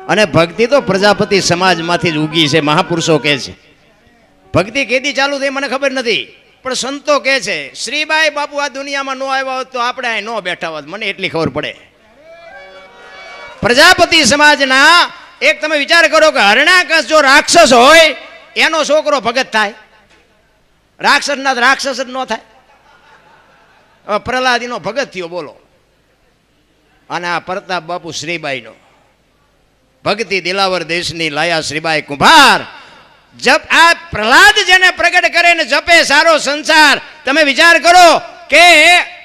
અને ભક્તિ તો પ્રજાપતિ સમાજમાંથી જ ઉગી છે. મહાપુરુષો કહે છે ભક્તિ કેદી ચાલુ થઈ મને ખબર નથી, પણ સંતો કહે છે શ્રીબાઈ બાપુ આ દુનિયામાં ન આવ્યા હોત તો આપણે અહીં ન બેઠા હોત. મને એટલી ખબર પડે. પ્રજાપતિ સમાજના એક તમે વિચાર કરો કે હરણાકશ જો રાક્ષસ હોય એનો છોકરો ભગત થાય, રાક્ષસના રાક્ષસ જ ન થાય. પ્રહલાદીનો ભગત થયો બોલો, અને આ પ્રતાપ બાપુ શ્રીબાઈનો ભક્તિ દિલાવર દેશની લાયા શ્રીબાઈ કુંભાર. જપ આ પ્રહલાદ જેને પ્રગટ કરે ને જપે સારો સંસાર. તમે વિચાર કરો કે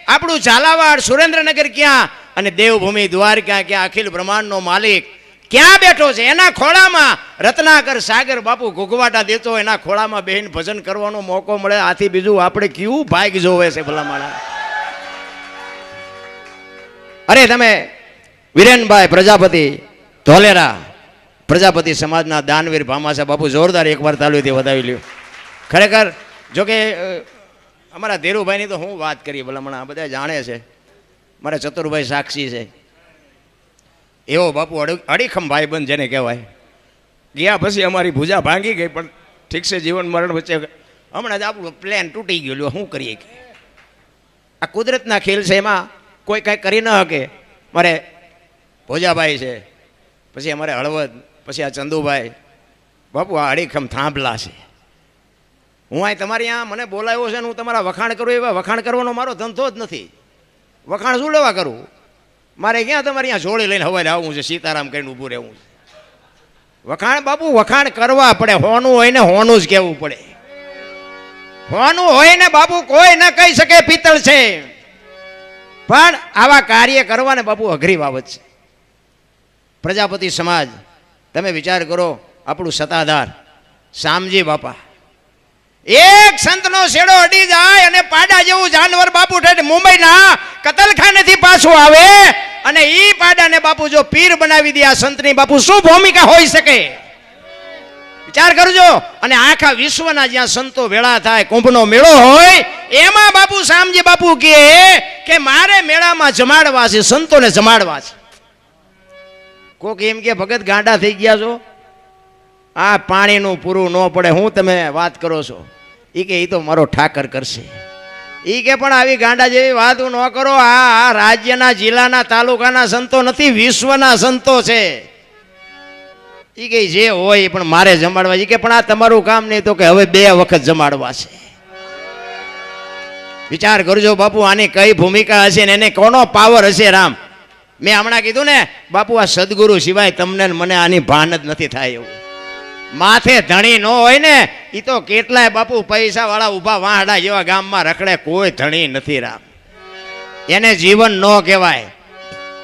આપણું ઝાલાવાડ સુરેન્દ્રનગર ક્યાં અને દેવભૂમિ દ્વારકા ક્યાં, અખિલ બ્રહ્માંડનો માલિક ક્યાં બેઠો છે? એના ખોળામાં રત્નાકર સાગર બાપુ ઘૂઘવાટા દેતો, એના ખોળામાં બેહીને ભજન કરવાનો મોકો મળે. આથી બીજું આપણે કેવું ભાગ જોવે છે ભલા માણા. અરે તમે વિરેનભાઈ પ્રજાપતિ ધોલેરા પ્રજાપતિ સમાજના દાનવીર ભામાસા બાપુ જોરદાર એકવાર તાલુથી વધાવી લ્યો. ખરેખર જોકે અમારા ધીરુભાઈની તો હું વાત કરી ભલામણા બધા જાણે છે. મારા ચતુરભાઈ સાક્ષી છે. એવો બાપુ અડીખમ ભાઈબંધ જેને કહેવાય. ગયા પછી અમારી ભૂજા ભાંગી ગઈ, પણ ઠીક છે જીવન મરણ વચ્ચે હમણાં જ આપણું પ્લેન તૂટી ગયેલું. શું કરીએ કે આ કુદરતના ખેલ છે, એમાં કોઈ કાંઈ કરી ન શકે. મારે ભોજાભાઈ છે, પછી અમારે હળવદ, પછી આ ચંદુભાઈ બાપુ આ અડીખમ થાંભલા છે. હું અહીં તમારી અહીંયા મને બોલાવ્યો છે ને હું તમારા વખાણ કરું, એવા વખાણ કરવાનો મારો ધંધો જ નથી. વખાણ શું લેવા કરું? મારે ક્યાં તમારે અહીંયા જોડી લઈને હવારે આવવું છે, સીતારામ કરીને ઊભું રહેવું છે. વખાણ બાપુ વખાણ કરવા પડે. હોનું હોય ને હોનું જ કહેવું પડે. હોનું હોય ને બાપુ કોઈ ન કહી શકે પિત્તળ છે, પણ આવા કાર્ય કરવાને બાપુ અઘરી બાબત છે. પ્રજાપતિ સમાજ તમે વિચાર કરો, આપણું સત્તાધાર શામજી બાપા, એક સંતનો શેડો અડી જાય અને પાડા જેવું જાનવર બાપુ ઠેઠ મુંબઈના કતલખાનેથી પાછું આવે અને ઈ પાડાને બાપુ જો પીર બનાવી દે આ સંતની, બાપુ શું ભૂમિકા હોઈ શકે? વિચાર કરજો. અને આખા વિશ્વના જ્યાં સંતો વેળા થાય, કુંભનો મેળો હોય, એમાં બાપુ શામજી બાપુ કહે કે મારે મેળામાં જમાડવા છે, સંતોને જમાડવા છે. કોક એમ કે ભગત ગાંડા થઈ ગયા છો, આ પાણીનું પૂરું ન પડે, હું તમે વાત કરો છો? એ કે એ તો મારો ઠાકર કરશે. એ કે પણ આવી ગાંડા જેવી વાત ન કરો. આ રાજ્યના જિલ્લાના તાલુકાના સંતો નથી, વિશ્વના સંતો છે. એ કે જે હોય પણ મારે જમાડવા. એ કે પણ આ તમારું કામ નહીં. તો કે હવે 2 વખત જમાડવા છે. વિચાર કરજો બાપુ, આની કઈ ભૂમિકા હશે ને એને કોનો પાવર હશે? રામ, મેં હમણાં કીધું ને બાપુ, આ સદગુરુ સિવાય તમને મને આની ભાન જ નથી થાય એવું. માથે ધણી ન હોય ને એ તો કેટલાય બાપુ પૈસા વાળા ઊભા વાહડા જેવા ગામમાં રખડે, કોઈ ધણી નથી. રામ, એને જીવન ન કહેવાય.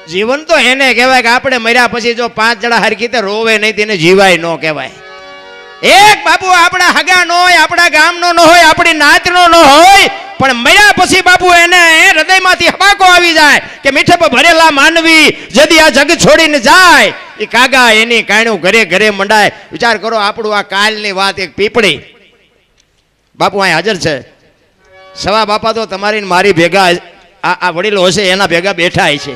જીવન તો એને કહેવાય કે આપણે મર્યા પછી જો 5 જણા હરખી રીતે રોવે નહીં તેને જીવાય ન કહેવાય. એક બાપુ આપણા હગા ન હોય, આપણા ગામનો ન હોય, આપણી નાતનો ન હોય, પણ મર્યા પછી બાપુ એને હૃદયમાંથી હબાકો આવી જાય કે મીઠે પર ભરેલા માનવી જદી આ જગ છોડીને જાય, એ કાગા એની કાણું ઘરે ઘરે મંડાય. વિચાર કરો, આપણું આ કાલની વાત. એક પીપળી બાપુ અહીં હાજર છે. સવા બાપા તો તમારી મારી ભેગા આ વડીલો હશે એના ભેગા બેઠા છે.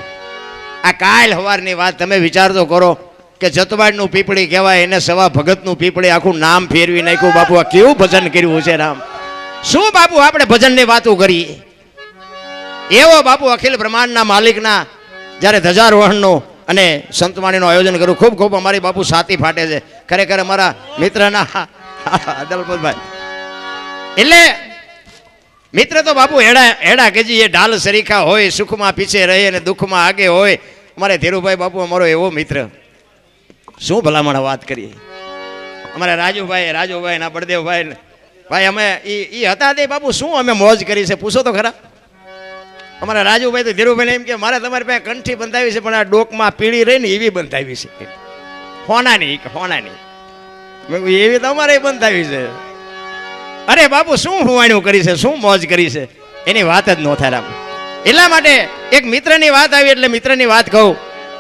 આ કાલ હવારની વાત તમે વિચાર તો કરો કે જતવાડનું પીપળી કહેવાય, એને સવા ભગતનું પીપળી આખું નામ ફેરવી નાખ્યું. બાપુ આ કેવું ભજન કર્યું છે? રામ, શું બાપુ આપણે ભજનની વાતો કરીએ? એવો બાપુ અખિલ બ્રહ્માંડના માલિકના જ્યારે ધજારોહણનું અને સંતવાણીનું આયોજન કરું, ખૂબ ખૂબ અમારી બાપુ સાથી ફાટે છે. ખરેખર અમારા મિત્રના અદલપતભાઈ એટલે મિત્ર તો બાપુ હેડા કેજી એ ઢાલ સરીખા હોય, સુખમાં પીછે રહે અને દુઃખમાં આગે હોય. અમારે ધીરુભાઈ બાપુ અમારો એવો મિત્ર, શું ભલામણ વાત કરીએ. અમારા રાજુભાઈ ના બળદેવભાઈ ભાઈ, અમે એ હતા તે બાપુ શું અમે મોજ કરી છે પૂછો તો ખરા. અમારા રાજુભાઈ તો ધીરુભાઈને એમ કે મારે તમારી પાસે કંઠી બંધાવી છે, પણ આ ડોકમાં પીળી રહી ને એવી બંધાવી છે, હોનાની એવી તમારે બંધાવી છે. અરે બાપુ શું હુવાણું કરી છે, શું મોજ કરી છે, એની વાત જ ન થાય. રામ, એટલા માટે એક મિત્રની વાત આવી એટલે મિત્રની વાત કહું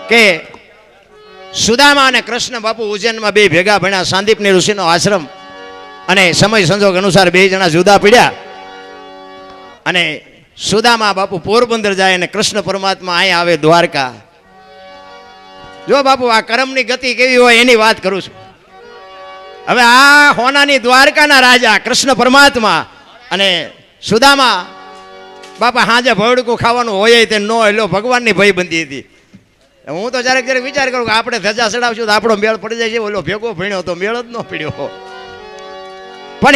કે સુદામા અને કૃષ્ણ બાપુ ઉજ્જૈનમાં 2 ભેગા ભણ્યા, સાંદીપની ઋષિનો આશ્રમ, અને સમય સંજોગ અનુસાર 2 જણા જુદા પડ્યા. અને સુદામા બાપુ પોરબંદર જાય અને કૃષ્ણ પરમાત્મા અહીંયા આવે દ્વારકા. જો બાપુ આ કર્મની ગતિ કેવી હોય એની વાત કરું છું. હવે આ હોનાની દ્વારકાના રાજા કૃષ્ણ પરમાત્મા અને સુદામા બાપા હાજે ભવડકું ખાવાનું હોય તે નો એલો ભગવાનની ભયબંધી હતી. હું તો ક્યારેક ક્યારેક વિચાર કરું કે આપણે ધજા ચડાવશું તો આપણો મેળ પડી જાય છે, ઓલો ભેગો ભણ્યો તો મેળ જ ન પડ્યો. પણ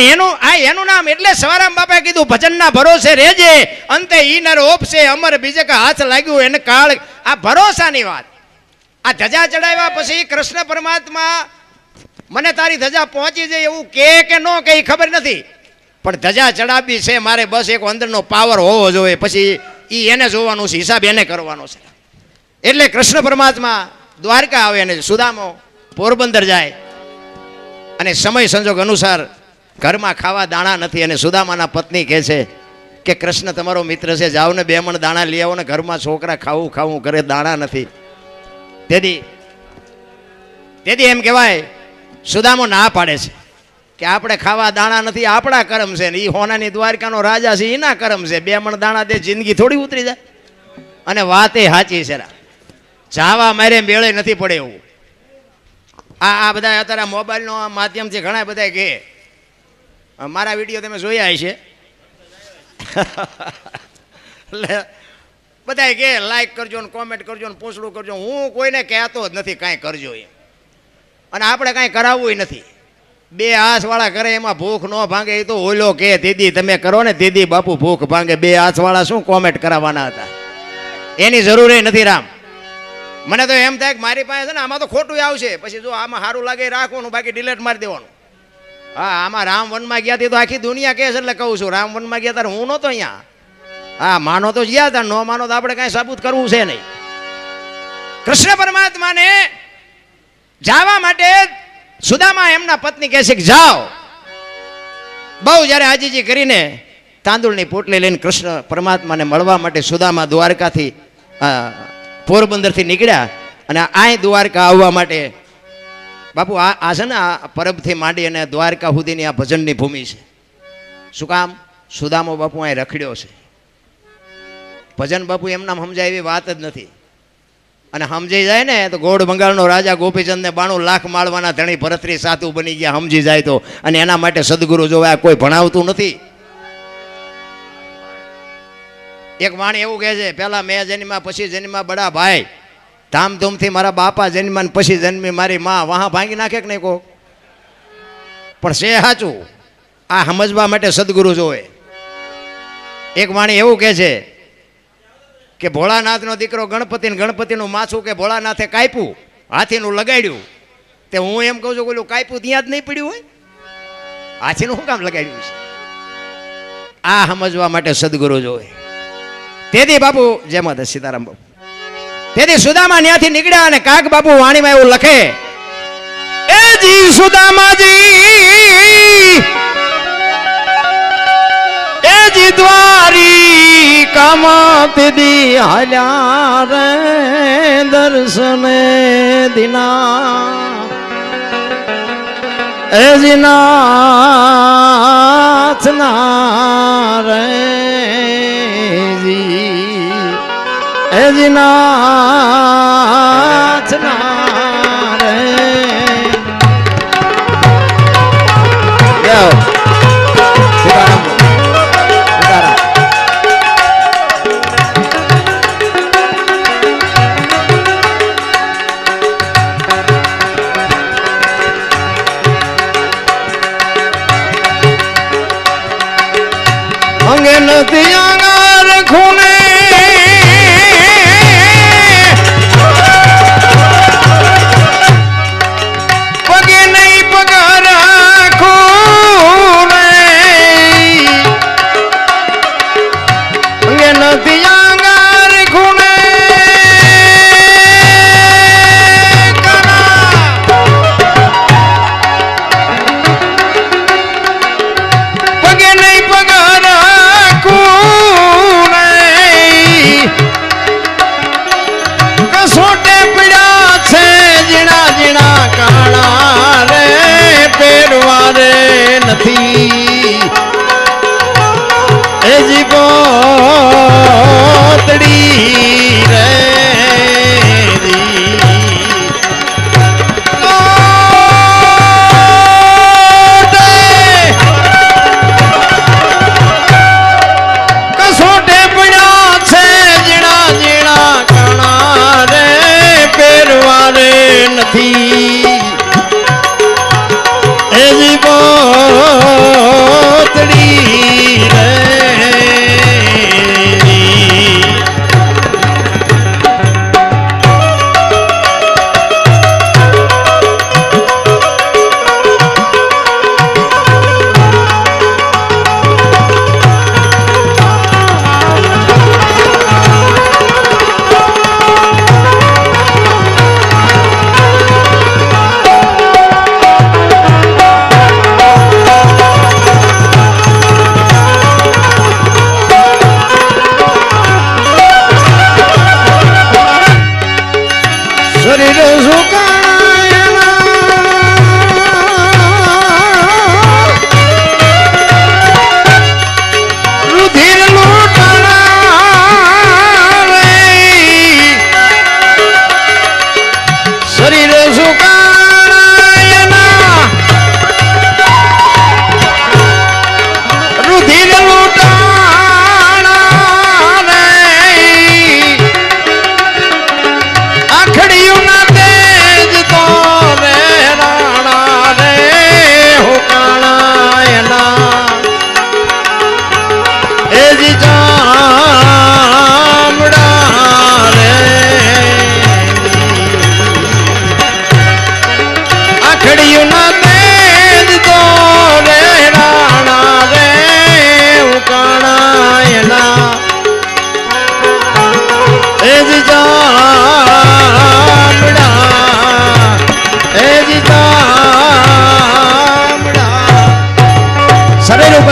એનું નામ એટલે સવારામ બાપાએ કીધું ભજનના ભરોસે રેજે, અંતે ઈ નર ઓપશે અમર બીજે કે હાથ લાગ્યું એને કાળ. આ ભરોસાની વાત. આ ધજા ચડાવ્યા પછી કૃષ્ણ પરમાત્મા મને તારી ધજા પહોંચી જાય એવું કે ન કે ખબર નથી, પણ ધજા ચડાવવી છે મારે, બસ એક અંદરનો પાવર હોવો જોઈએ. પછી ઈ એને જોવાનું છે, હિસાબ એને કરવાનો છે. એટલે કૃષ્ણ પરમાત્મા દ્વારકા આવે અને સુદામો પોરબંદર જાય અને સમય સંજોગ અનુસાર ઘરમાં ખાવા દાણા નથી અને સુદામાના પત્ની કહે છે કે કૃષ્ણ તમારો મિત્ર છે, જાઓ ને 2 મણ દાણા લઈ આવો ને, ઘરમાં છોકરા ખાવું કરે દાણા નથી. તેથી એમ કહેવાય સુદામો ના પાડે છે કે આપણે ખાવા દાણા નથી, આપણા કરમ છે ને એ હોનાની દ્વારકાનો રાજા છે એના કરમ છે, 2 મણ દાણા દે જિંદગી થોડી ઉતરી જાય. અને વાત એ સાચી છે, જાવા મારે મેળે નથી પડે એવું. આ બધા અત્યારે મોબાઈલનો માધ્યમથી ઘણા બધા કહે, મારા વિડીયો તમે જોયા હશે એટલે બધા કે લાઈક કરજો ને કોમેન્ટ કરજો ને પોસ્ટડું કરજો. હું કોઈને કહેતો જ નથી કાંઈ કરજો એમ, અને આપણે કાંઈ કરાવવું નથી. 2 હાથવાળા કરે એમાં ભૂખ ન ભાંગે એ તો ઓલો કે દીદી તમે કરો ને દીદી બાપુ ભૂખ ભાંગે. 2 હાથવાળા શું કોમેન્ટ કરાવવાના હતા, એની જરૂર નથી રામ. મને તો એમ થાય કે મારી પાસે છે ને આમાં તો ખોટું આવશે, પછી જો આમાં સારું લાગે રાખવાનું, બાકી ડિલેટ મારી દેવાનું. હા, આમાં રામ વનમાં ગયા હતી તો આખી દુનિયા કહે છે એટલે કહું છું, રામ વનમાં ગયા ત્યારે હું નહોતો અહીંયા. હા, માનો તો ગયા હતા, નો માનો તો આપણે કાંઈ સાબુત કરવું છે નહીં. કૃષ્ણ પરમાત્માને જવા માટે સુદામા એમના પત્ની કહે છે કે જાઓ. બહુ જ્યારે આજીજી કરીને તાંદુળની પોટલી લઈને કૃષ્ણ પરમાત્માને મળવા માટે સુદામા દ્વારકાથી પોરબંદરથી નીકળ્યા અને આ દ્વારકા આવવા માટે બાપુ આ છે ને આ પરબથી માંડી અને દ્વારકા સુધીની આ ભજનની ભૂમિ છે. શું કામ? સુદામો બાપુ અહીં રખડ્યો છે. ભજન બાપુ એમનામ સમજાય એવી વાત જ નથી. અને સમજી જાય ને તો ગોળ બંગાળનો રાજા ગોપીચંદને 92 લાખ માળવાના ધણી ભરતરી સાધુ બની ગયા સમજી જાય તો. અને એના માટે સદગુરુ જોવા કોઈ ભણાવતું નથી. એક વાણી એવું કહે છે, પહેલા મેં જન્મ્યા પછી જન્મ્યા બડા ભાઈ, ધામધૂમથી મારા બાપા જન્મ્યા ને પછી જન્મી મારી માં, વાહ ભાંગી નાખે કે નહીં કહો? પણ છે સાચું, આ સમજવા માટે સદગુરુ જોવે. એક વાણી એવું કહે છે કે ભોળાનાથનો દીકરો ગણપતિ, ગણપતિનું માથું કે ભોળાનાથે કાપ્યું, હાથીનું લગાડ્યું. તે હું એમ કહું છું કે ઓલું કાપ્યું ત્યાં જ નહીં પડ્યું હોય, હાથીનું શું કામ લગાડ્યું છે? આ સમજવા માટે સદગુરુ જોવે. તેથી બાપુ જય માતા સીતારામ બાપુ. તેથી સુદામા ત્યાંથી નીકળ્યા અને કાક બાપુ વાણીમાં એવું લખે, એ જી સુદામાજી એ જી દ્વારિકામાં તેદી હાલ્યા રે દર્શને દિના, એ જી નાથના રે નાથ ના રે. અંગે નથી અંગાર ખૂણે નથી એવી પોતડી રે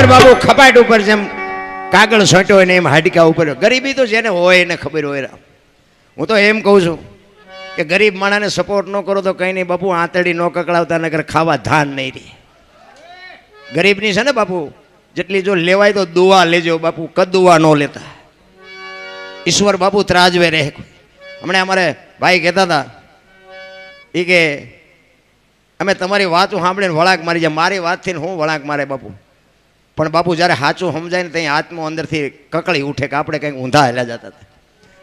બાબુ ખપાટ ઉપર જેમ કાગળ છોટ્યો હોય ને એમ હાડકા ઉપર ગરીબી તો જેને હોય એને ખબર હોય. હું તો એમ કહું છું કે ગરીબ માણસને સપોર્ટ ન કરો તો કંઈ નહીં બાપુ, આંતળી ન કકડાવતા નગર ખાવા ધાન નહીં રહી. ગરીબની છે ને બાપુ જેટલી જો લેવાય તો દુઆ લેજો બાપુ, કદુઆ ન લેતા. ઈશ્વર બાપુ ત્રાજવે રહે. હમણાં અમારે ભાઈ કહેતા હતા એ કે અમે તમારી વાતો સાંભળીને વળાંક મારી જાય. મારી વાતથી હું વળાંક મારે બાપુ, પણ બાપુ જ્યારે સાચું સમજાય ને ત્યાં આત્મો અંદરથી કકળી ઉઠે કે આપણે કંઈક ઊંધા હેલા જતા હતા.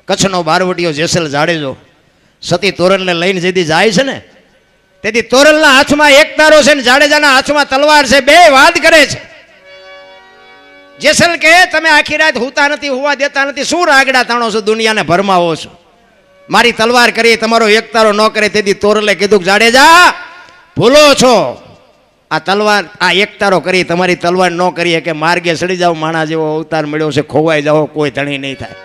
કચ્છનો બારવટીયો જેસલ જાડેજો સતી તોરલને લઈને જેથી જાય છે ને તેથી તોરલના હાથમાં એક તારો છે ને જાડેજાના હાથમાં તલવાર છે. બે વાત કરે છે. જેસલ કે તમે આખી રાત હુતા નથી, હુવા દેતા નથી, શું રાગડા તાણો છો, દુનિયાને ભરમાવો છો. મારી તલવાર કરી તમારો એક તારો ન કરે. તેથી તોરલે કીધું કે જાડેજા ભૂલો છો, આ તલવાર આ એક તારો કરી તમારી તલવાર ન કરીએ કે માર્ગે સડી જાઓ, માણા જેવો અવતાર મળ્યો છે, ખોવાઈ જાઓ, કોઈ ધણી નહીં થાય.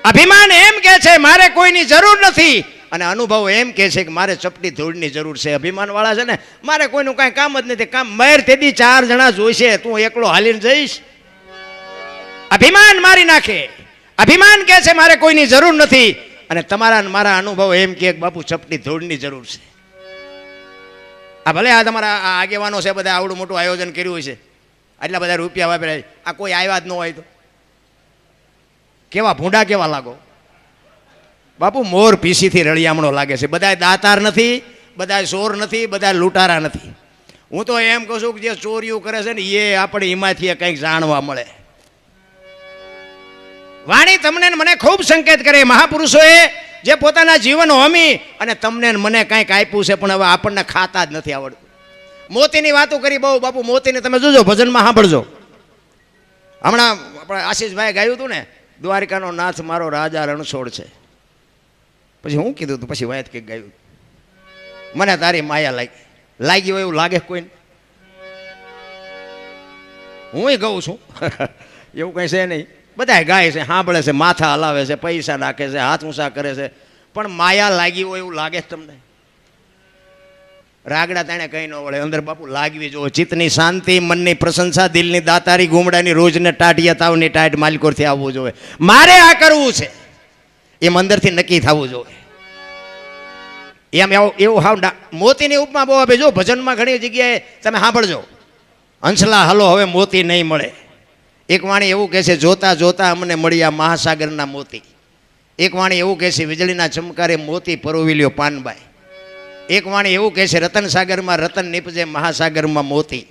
અભિમાન એમ કે છે મારે કોઈની જરૂર નથી, અને અનુભવ એમ કે છે કે મારે ચપટી ધૂળની જરૂર છે. અભિમાન વાળા છે ને મારે કોઈનું કાંઈ કામ જ નથી. કામ મેર તેથી 4 જણા જોઈશે, તું એકલો હાલીને જઈશ. અભિમાન મારી નાખે. અભિમાન કે છે મારે કોઈની જરૂર નથી, અને તમારા મારા અનુભવ એમ કે બાપુ ચપટી ધૂળની જરૂર છે. આ ભલે આ તમારા આ આગેવાનો છે બધા આવડું મોટું આયોજન કર્યું છે, આટલા બધા રૂપિયા વાપર્યા, આ કોઈ આવ્યા જ ન હોય તો કેવા ભૂંડા કેવા લાગો બાપુ. મોર પીસીથી રળિયામણો લાગે છે. બધા દાતાર નથી, બધા ચોર નથી, બધા લૂંટારા નથી. હું તો એમ કહું છું કે જે ચોરીઓ કરે છે ને એ આપણે એમાંથી કંઈક જાણવા મળે. વાણી તમને મને ખૂબ સંકેત કરે. મહાપુરુષોએ જે પોતાના જીવન હોમી અને તમને મને કંઈક આપ્યું છે, પણ હવે આપણને ખાતા જ નથી આવડતું. મોતીની વાતો કરી બહુ બાપુ. મોતીને તમે જોજો ભજનમાં સાંભળજો. હમણાં આપણે આશીષભાઈ ગાયું હતું ને, દ્વારિકાનો નાથ મારો રાજા રણછોડ છે. પછી હું કીધું હતું, પછી વાયત કંઈક ગાયું, મને તારી માયા લાગી હોય એવું લાગે કોઈને. હું ગઉં છું એવું કંઈ છે નહીં. બધા ગાય છે, સાંભળે છે, માથા હલાવે છે, પૈસા નાખે છે, હાથ ઊંચા કરે છે, પણ માયા લાગી હોય એવું લાગે છે તમને? રાગડા તાણે કંઈ ન વળે. અંદર બાપુ લાગવી જો. ચિત્તની શાંતિ, મનની પ્રશંસા, દિલની દાતારી, ગુમડાની રોજને ટાઢિયા તાવની ટાઢ માલિકોરથી આવવું જોઈએ. મારે આ કરવું છે એમ અંદરથી નક્કી થવું જોઈએ. એમ એવું હાવ મોતીની ઉપમા બહુ આપે. જો ભજનમાં ઘણી જગ્યાએ તમે સાંભળજો, હંસલા હલો હવે મોતી નહીં મળે. એક વાણી એવું કહે છે, જોતા જોતા અમને મળ્યા મહાસાગરના મોતી. એક વાણી એવું કહે છે, વીજળીના ચમકારે મોતી પરોવી લ્યો પાનબાઈ. એક વાણી એવું કહે છે, રતન સાગરમાં રતન નીપજે મહાસાગરમાં મોતી.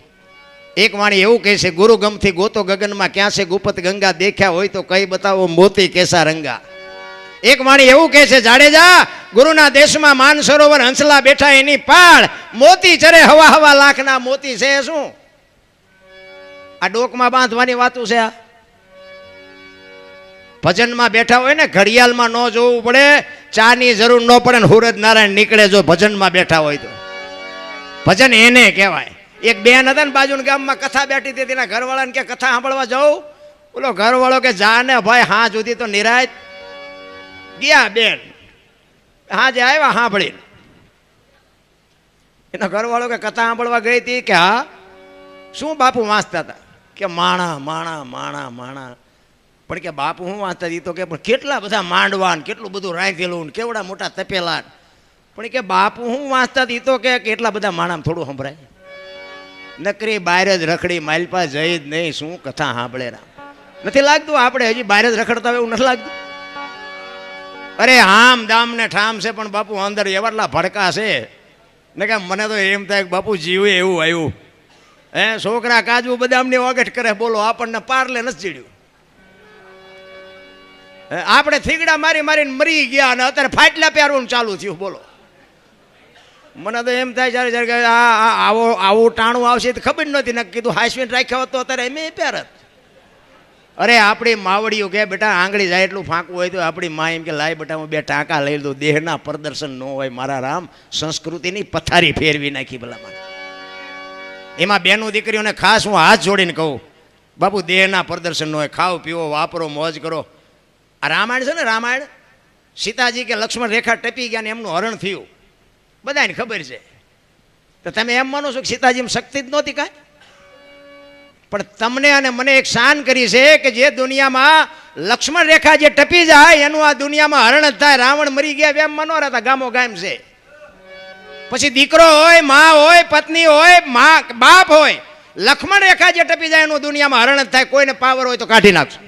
એક વાણી એવું કહે છે, ગુરુ ગમથી ગોતો ગગનમાં ક્યાં છે ગુપત ગંગા, દેખ્યા હોય તો કઈ બતાવો મોતી કેસા રંગા. એક વાણી એવું કહે છે, જાડેજા ગુરુના દેશમાં માન સરોવર હંસલા બેઠા એની પાળ, મોતી ચરે હવા હવા લાખના મોતી છે શું? આ ડોકમાં બાંધવાની વાતું છે. આ ભજનમાં બેઠા હોય ને ઘડિયાળમાં ન જોવું પડે, ચાની જરૂર ન પડે ને હુરજ નારાયણ નીકળે જો ભજનમાં બેઠા હોય તો. ભજન એને કહેવાય. એક બેન હતા ને બાજુના ગામમાં કથા બેઠી હતી, તેના ઘરવાળાને કે કથા સાંભળવા જાઉં? બોલો ઘરવાળો કે જા ને ભાઈ, હા સુધી તો નિરાય ગયા. બેન હા જે આવ્યા સાંભળીને. એનો ઘરવાળો કે કથા સાંભળવા ગઈ હતી કે હા શું બાપુ વાંચતા હતા? કે માણા માણા માણા માણા. પણ કે બાપુ હું વાંચતા હતી? તો કે પણ કેટલા બધા માંડવાન, કેટલું બધું રાંધેલું, કેવડા મોટા તપેલા. પણ કે બાપુ હું વાંચતા હતી? તો કે કેટલા બધા માણામાં થોડું સંભળાય. નકરી બહાર જ રખડી, માલપા જઈ જ નહીં, શું કથા સાંભળે રામ. નથી લાગતું આપણે હજી બહાર જ રખડતા હોય એવું નથી લાગતું? અરે આમ દામ ને ઠામ છે પણ બાપુ અંદર એવાટલા ભડકા છે ને કે મને તો એમ થાય કે બાપુ જીવે એવું આવ્યું. હે છોકરા કાજુ બદામની ઓગટ કરે, બોલો આપણને પારલે નથી ચીડ્યું. આપણે થીગડા મારી મારીને મરી ગયા અને અત્યારે ફાટલા પહેરવાનું ચાલુ થયું. બોલો મને તો એમ થાય જ્યારે જ્યારે આવું ટાણું આવશે તો ખબર નહોતી. ને કીધું હાઈસ્વીન રાખ્યા હોત તો અત્યારે એમ પહેરત. અરે આપણી માવડીઓ કે બેટા આંગળી જાય એટલું ફાંકવું હોય તો આપણી મા એમ કે લાય બેટા હું બે ટાંકા લઈ દઉં. દેહના પ્રદર્શન ન હોય મારા રામ, સંસ્કૃતિની પથારી ફેરવી નાખી ભલામાં. એમાં બેનું દીકરીઓને ખાસ હું હાથ જોડીને કહું, બાપુ દેહના પ્રદર્શન ન હોય, ખાઓ પીવો વાપરો મોજ કરો. આ રામાયણ છે ને, રામાયણ સીતાજી કે લક્ષ્મણ રેખા ટપી ગયા ને એમનું હરણ થયું, બધાને ખબર છે. તો તમે એમ માનો છો કે સીતાજીમાં શક્તિ જ નહોતી કાંઈ? પણ તમને અને મને એક શાન કરી છે કે જે દુનિયામાં લક્ષ્મણ રેખા જે ટપી જાય એનું આ દુનિયામાં હરણ જ થાય. રાવણ મરી ગયા એમ મનો રહેતા, ગામો ગામ છે. પછી દીકરો હોય, મા હોય, પત્ની હોય, બાપ હોય, લક્ષ્મણ રેખા જે ટપી જાય એનું દુનિયામાં હરણ જ થાય. કોઈને પાવર હોય તો કાઢી નાખશે.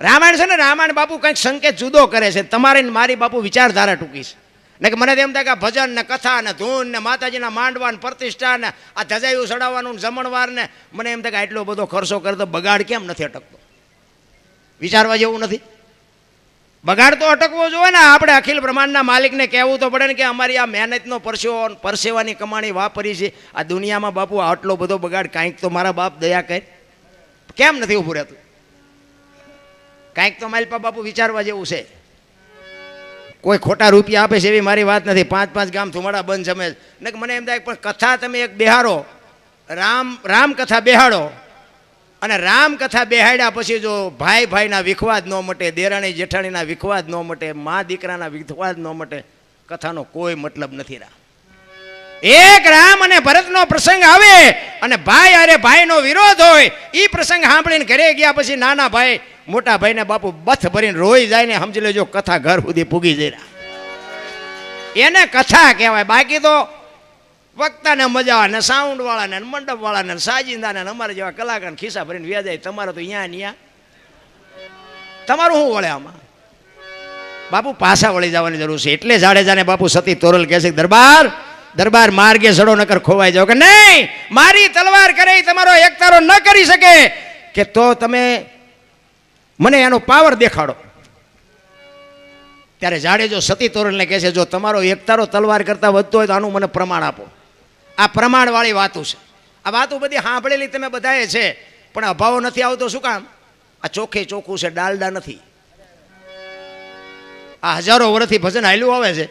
રામાયણ છે ને, રામાયણ બાપુ કંઈક સંકેત જુદો કરે છે. તમારી મારી બાપુ વિચારધારા ટૂંકી છે. ને કે મને એમ થાય કે ભજન ને કથા ને ધૂન ને માતાજીના માંડવા ને પ્રતિષ્ઠા ને આ ધજાયું ચડાવવાનું જમણવાર ને મને એમ થાય કે આટલો બધો ખર્ચો કરતો બગાડ કેમ નથી અટકતો? વિચારવા જેવું નથી? બગાડ તો અટકવો જોઈએ ને. આપણે અખિલ બ્રહ્માંડના માલિકને કહેવું તો પડે ને કે અમારી આ મહેનતનો પરસેવાની કમાણી વાપરી છે આ દુનિયામાં બાપુ આટલો બધો બગાડ કાંઈક તો મારા બાપ દયા કહે કેમ નથી ઊભું રહેતું? કાંઈક તો માલપા બાપુ વિચારવા જેવું છે. કોઈ ખોટા રૂપિયા આપે છે એવી મારી વાત નથી. 5-5 ગામ થુમાડા બંધ જમે ને મને એમ થાય પણ કથા તમે એક બેહાડો, રામ કથા બેહાડો અને રામ કથા બેહાડ્યા પછી જો ભાઈ ભાઈના વિખવાદ ન મટે, દેરાણી જેઠાણીના વિખવાદ ન મટે, મા દીકરાના વિખવાદ ન મટે, કથાનો કોઈ મતલબ નથી. એક રામ અને ભરતનો પ્રસંગ આવે અને ભાઈ અરે ભાઈનો વિરોધ હોય, એ પ્રસંગ સાંભળીને ઘરે ગયા પછી નાના ભાઈ મોટા ભાઈને બાપુ બથ ભરીને રોઈ જાય ને સમજી લેજો કથા ઘર સુધી પૂગી જાય. એને કથા કહેવાય. બાકી તો વક્તાને મજા ને સાઉન્ડ વાળાને મંડપ વાળાને સાજિંદાને અમારા જેવા કલાકાર ખિસ્સા ભરીને વ્યાજાય. તમારે તો અહીંયા તમારું શું વળે આમાં? બાપુ પાછા વળી જવાની જરૂર છે. એટલે જાડેજાને બાપુ સતી તોરલ કહે છે દરબાર માર્ગે સડો નકર ખોવાઈ જાવ. કે નહીં, મારી તલવાર કરે તમારો એકતારો ન કરી શકે કે તો તમે મને એનો પાવર દેખાડો. ત્યારે જાડેજો સતી તોરલને કહે છે જો તમારો એકતારો તલવાર કરતા વધતો હોય તો આનું મને પ્રમાણ આપો. આ પ્રમાણવાળી વાતો છે. આ વાતો બધી સાંભળેલી તમે બધાએ છે પણ અભાવ નથી આવતો. શું કામ? આ ચોખ્ખે ચોખ્ખું છે, ડાલડા નથી. આ હજારો વર્ષથી ભજન હાલ્યું આવે છે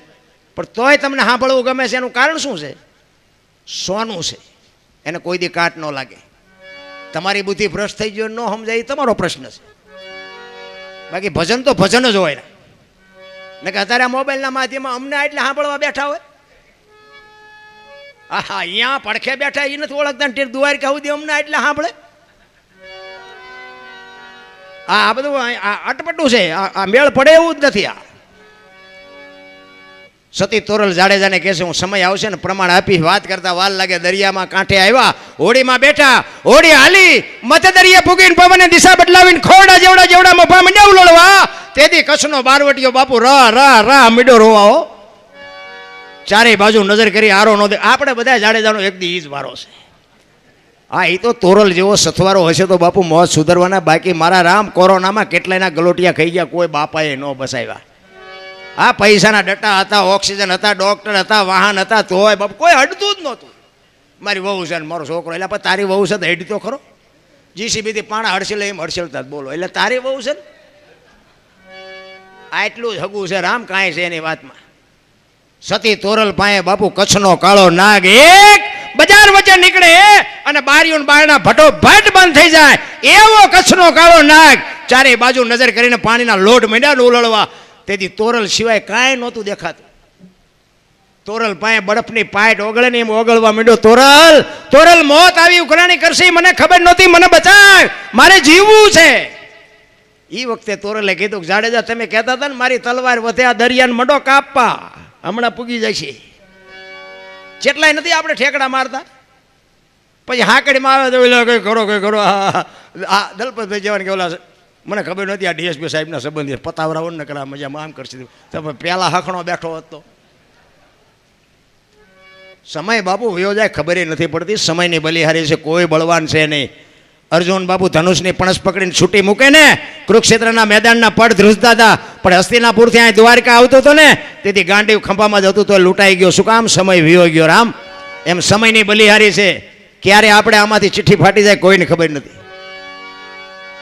પણ તોય તમને સાંભળવું ગમે છે. એનું કારણ શું છે? સોનું છે, એને કોઈ દી કાટ ન લાગે. તમારી બુદ્ધિ ભ્રષ્ટ થઈ ગયો ન સમજાય તમારો પ્રશ્ન છે. બાકી ભજન તો ભજન જ હોય ને કે અત્યારે મોબાઈલના માધ્યમમાં અમને એટલે સાંભળવા બેઠા હોય. હા અહીંયા પડખે બેઠા એ નથી ઓળખતા દ્વારકા સુધી અમને એટલે સાંભળે. આ બધું અટપટું છે. આ મેળ પડે એવું જ નથી. આ સતી તોરલ જાડેજાને કહે છે હું સમય આવશે ને પ્રમાણ આપી. વાત કરતા વાર લાગે. દરિયામાં કાંઠે આવ્યા, હોડીમાં બેઠા, હોડી હાલી મધ્ય દરિયે ફૂગીને પવને દિશા બદલાવીને ખોડા જેવડા મફા મંડ્યા ઉલળવા. તેથી કચ્છનો બારવટીયો બાપુ રા મીડો રોવાઓ. ચારે બાજુ નજર કરી આરો નો દે. આપણે બધા જાડેજાનો એક દી જ વારો છે. હા, એ તો તોરલ જેવો સથવારો હશે તો બાપુ મોત સુધરવાના. બાકી મારા રામ કોરોનામાં કેટલાયના ગલોટિયા ખાઈ ગયા, કોઈ બાપાએ ન બસાવ્યા. આ પૈસાના ડટ્ટા હતા, ઓક્સિજન હતા, ડોક્ટર હતા, વાહન હતા, તોય બાપુ કોઈ હડતું જ નહોતું. મારી વહુ છે ને મારો છોકરો, એટલે પણ તારી વહુ છે તો હેડી તો ખરો. જીસીબીથી પાણા હડસેલે એમ હડસેલતા બોલો, એટલે તારી વહુ છે ને આટલું જ હગું છે રામ, કાંઈ છે એની વાતમાં. સતી તોરલ પાસે બાપુ કચ્છનો કાળો નાગ એક બજાર વચ્ચે નીકળે અને બારીઓ બારણા ભટો ભટ બંધ થઈ જાય એવો કચ્છનો કાળો નાગ ચારે બાજુ નજર કરીને પાણીના લોટ માંડ્યા ઉલળવા. તેથી તોરલ સિવાય કાંઈ નહોતું દેખાતું. તોરલ પાસે બરફની પાઇટ ઓગળે ને એમ ઓગળવા માંડ્યો. તોરલ, તોરલ, મોત આવી ઉઘરાણી કરશે, મને ખબર નહોતી, મને બચાવ, મારે જીવવું છે. એ વખતે તોરલે કીધું, જાડેજા તમે કહેતા હતા ને મારી તલવાર વધે આ દરિયાને મંડો કાપવા, હમણાં પૂગી જાય છે. જેટલાય નથી આપણે ઠેકડા મારતા. પછી હાકડીમાં આવે તો કઈ કરો કઈ કરો. આ દલપતભાઈ જવાને કે ઓલા મને ખબર નથી આ ડીએસપી સાહેબના સંબંધી પતાવરાઓ ને કરા મજામાં આમ કરશે. તમે પહેલા હખણો બેઠો હતો. સમય બાપુ વયો જાય ખબર નથી પડતી. સમયની બલિહારી છે, કોઈ બળવાન છે નહીં. અર્જુન બાપુ ધનુષની પણસ પકડીને છૂટી મૂકે ને કુરુક્ષેત્રના મેદાનના પડ ધ્રુજતા હતા, પણ હસ્તિનાપુરથી અહીં દ્વારકા આવતો હતો ને તેથી ગાંડીવ ખંભામાં જતું તો લૂંટાઈ ગયો. શું કામ? સમય વિયો ગયો રામ. એમ સમયની બલિહારી છે. ક્યારે આપણે આમાંથી ચિઠ્ઠી ફાટી જાય કોઈને ખબર નથી.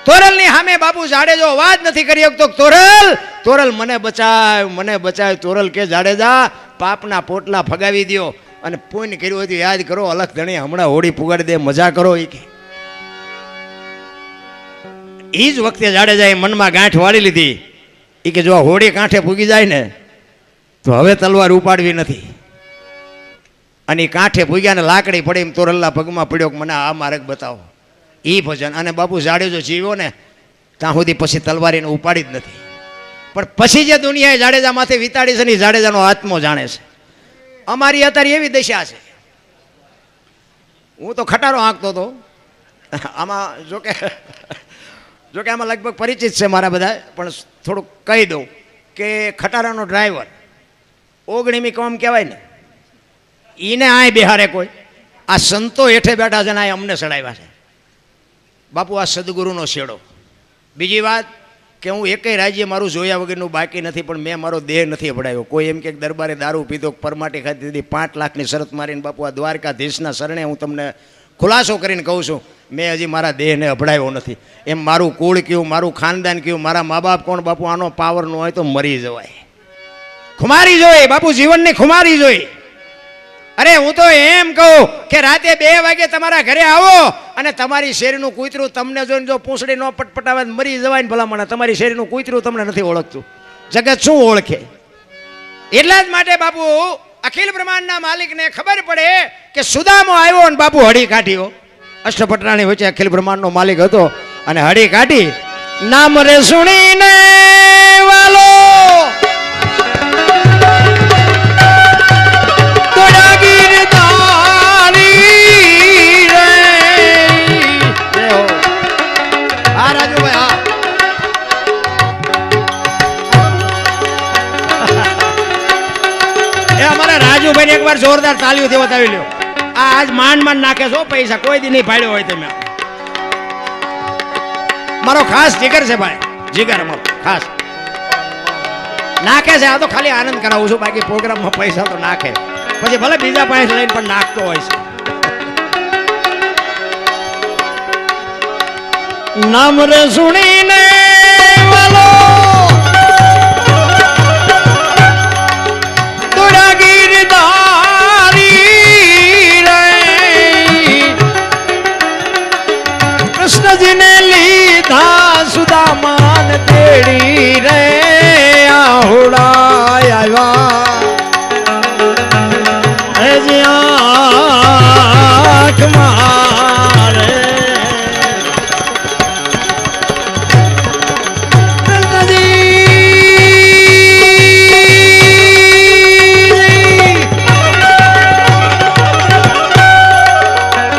તોરલની સામે બાપુ જાડેજો વાત નથી કરી શકતો. તોરલ, તોરલ, મને બચાવ, મને બચાવ. તોરલ કે જાડેજા પાપના પોટલા ફગાવી દો અને પુણ્ય કર્યું હોય તો યાદ કરો. અલખ ધણી હમણાં હોળી પુગાડી દે, મજા કરો. એ કે એ જ વખતે જાડેજાએ મનમાં ગાંઠ વાળી લીધી. એ કે જો હોળી કાંઠે પૂગી જાય ને તો હવે તલવાર ઉપાડવી નથી. અને એ કાંઠે પૂગ્યા ને લાકડી પડી એમ તોરલના પગમાં પડ્યો કે મને આ માર્ગ બતાવો. એ ભજન. અને બાપુ જાડેજો જીવ્યો ને ત્યાં સુધી પછી તલવારીને ઉપાડી જ નથી. પણ પછી જે દુનિયાએ જાડેજા માથે વિતાડી છે ને એ જાડેજાનો આત્મો જાણે છે. અમારી અત્યારે એવી દશા છે. હું તો ખટારો હાંકતો હતો આમાં, જોકે આમાં લગભગ પરિચિત છે મારા બધા, પણ થોડુંક કહી દઉં કે ખટારાનો ડ્રાઈવર 19મી કોમ કહેવાય ને એને આય બિહારે કોઈ. આ સંતો હેઠે બેઠા છે ને આ અમને ચડાવ્યા છે. બાપુ આ સદગુરુનો શેડો. બીજી વાત કે હું એકેય રાજ્ય મારું જોયા વગરનું બાકી નથી, પણ મેં મારો દેહ નથી અભડાયો. કોઈ એમ કે દરબારે દારૂ પીધો, પરમાટી ખાધી દીધી, 5 લાખની શરત મારીને બાપુ આ દ્વારકાધીશના શરણે હું તમને ખુલાસો કરીને કહું છું, મેં હજી મારા દેહને અભડાયો નથી. એમ મારું કુળ કયું, મારું ખાનદાન કયું, મારા મા બાપ કોણ, બાપુ આનો પાવર ન હોય તો મરી જવાય. ખુમારી જોઈ બાપુ, જીવનની ખુમારી જોઈ. અરે હું તો એમ કહું કે રાતે 2 વાગે તમારા ઘરે આવો અને તમારી શેરીનું કૂતરું તમને જોઈને જો પૂંછડી ન પટપટાવે મરી જવાય ને ભલામણ. તમારી શેરીનું કૂતરું તમને નથી ઓળખતું, જગત શું ઓળખે? એટલા જ માટે બાપુ અખિલ બ્રહ્માંડના માલિકને ખબર પડે કે સુદામો આવ્યો અને બાપુ હળી કાઢ્યો. અષ્ટપટરાની વચ્ચે અખિલ બ્રહ્માંડનો માલિક હતો અને હળી કાઢી. નામ રે સુણીને વાલો રાજુભાઈ એક વાર જોરદાર તાલીઓથી બતાવી લ્યો. આ આજ માંડ નાખે છો પૈસા, કોઈ દી નહીં પાડ્યો હોય તમે. મારો ખાસ જીગર છે ભાઈ, જીગર અમારો ખાસ નાખે છે. આ તો ખાલી આનંદ કરાવું છું, બાકી પ્રોગ્રામમાં પૈસા તો નાખે. પછી ભલે બીજા પાસે લઈને પણ નાખતો હોય છે. નામ રે સુણીને વાલો કૃષ્ણજીને લીધા સુદામાન તેડી રે આહોડા આવ્યા આંખ મારે.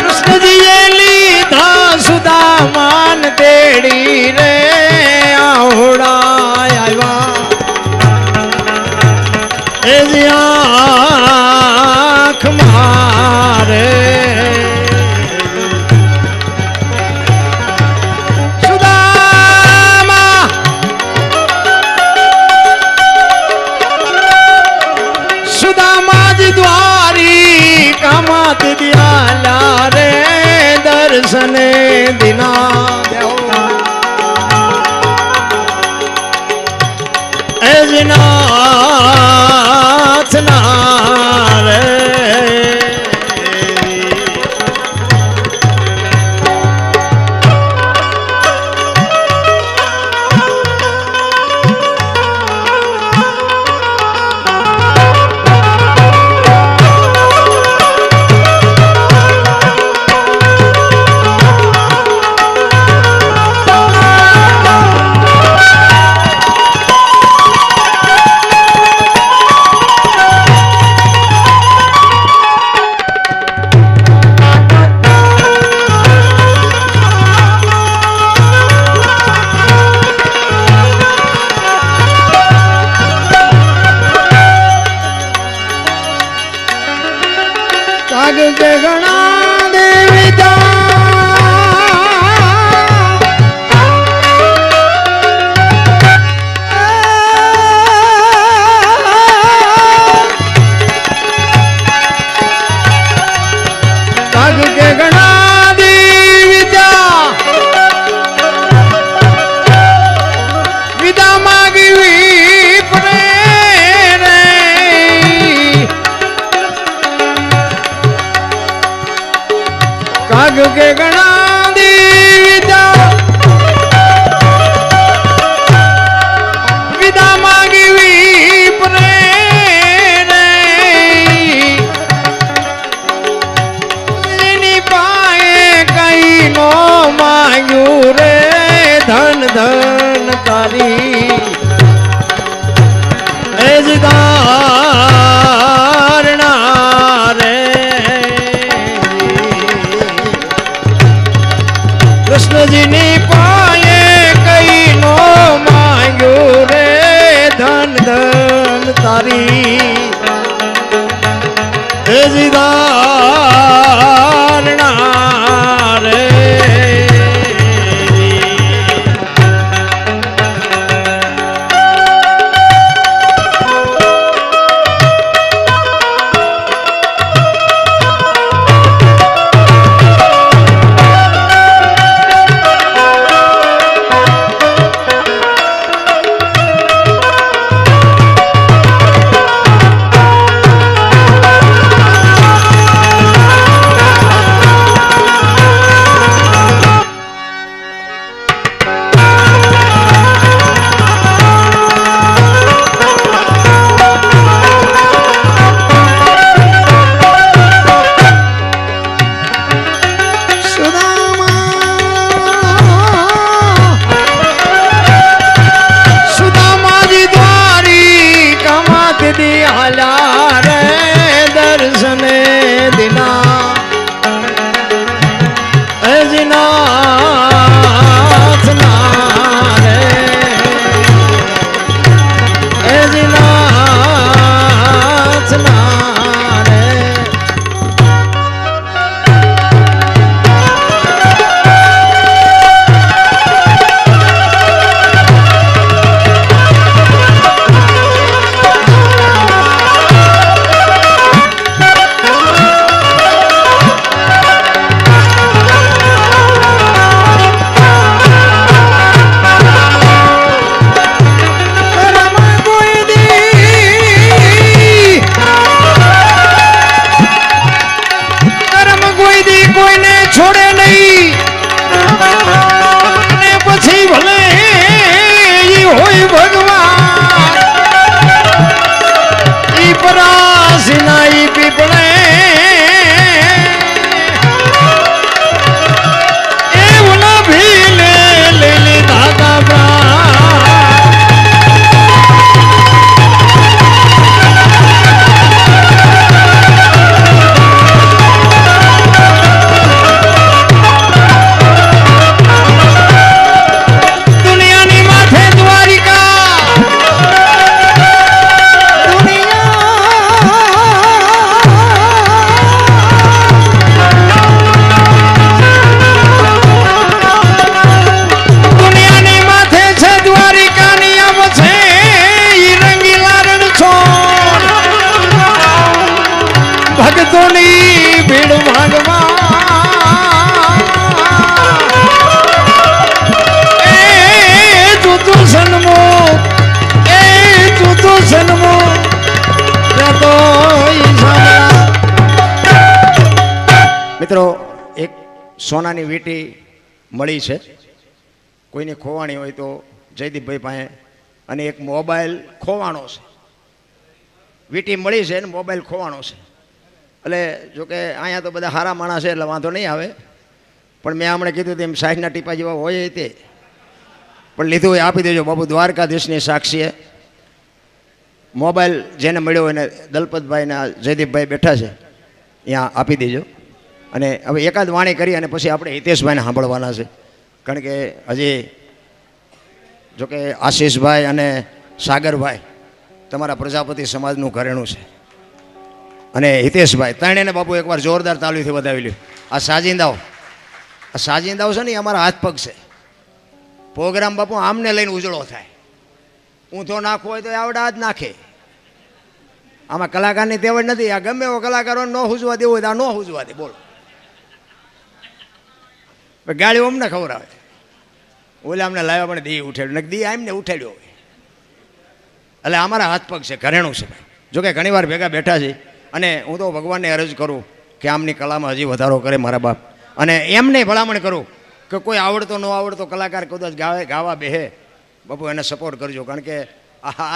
કૃષ્ણજીએ લીધા સુદામાન તેડી રે આહોડા આવ્યા આંખ મારે. કાગ કે ગણા દેવી કાગ કે ગણા દેવી વિદા માગવી પડે કાગ કે ગણા દીધા વિદા માગવી પડે એની પાએ કઈ નો માંગ્યું રે ધન ધન તારી એ જ ધારણા રે કૃષ્ણજીની પાયે કઈ નો માંગ્યું રે ધન ધન તારી એ જ ધારણા રે મિત્રો એક સોનાની વીંટી મળી છે, કોઈને ખોવાણી હોય તો જયદીપભાઈ પાસે, અને એક મોબાઈલ ખોવાણો છે. વીંટી મળી છે ને મોબાઈલ ખોવાણો છે. એટલે જોકે અહીંયા તો બધા સારા માણસ છે એટલે વાંધો નહીં આવે, પણ મેં હમણાં કીધું તેમ 60ના ટીપા જેવા હોય તે પણ લીધું હોય આપી દેજો. બાબુ દ્વારકાધીશની સાક્ષીએ મોબાઈલ જેને મળ્યો એને દલપતભાઈ ને જયદીપભાઈ બેઠા છે ત્યાં આપી દેજો. અને હવે એકાદ વાણી કરી અને પછી આપણે હિતેશભાઈને સાંભળવાના છે, કારણ કે હજી જોકે આશીષભાઈ અને સાગરભાઈ તમારા પ્રજાપતિ સમાજનું ઘરેણું છે. અને હિતેશભાઈ ત્રણેયને બાપુ એકવાર જોરદાર તાલીઓથી વધાવી લ્યો. આ સાજિંદાઓ છે ને એ અમારા હાથ પગ છે. પ્રોગ્રામ બાપુ આમને લઈને ઉજળો થાય. ઊંધો નાખવો હોય તો આવડા જ નાખે. આમાં કલાકારની તેવડ નથી. આ ગમે એવો કલાકારો ન હુજવા દેવો હોય તો આ ન હુજવા દે. બોલો ગાડીઓ અમને ખબર આવે. ઓલે અમને લાવ્યા પણ દી ઉઠાડ્યું ને દી આમને ઉઠાડ્યો હોય. એટલે અમારા હાથ પગ છે, ઘરેણું છે ભાઈ. જોકે ઘણી વાર ભેગા બેઠા છે અને હું તો ભગવાનને અરજ કરું કે આમની કલામાં હજી વધારો કરે મારા બાપ. અને એમને ભલામણ કરું કે કોઈ આવડતો ન આવડતો કલાકાર કદાચ ગાવા બેહે બાપુ એને સપોર્ટ કરજો. કારણ કે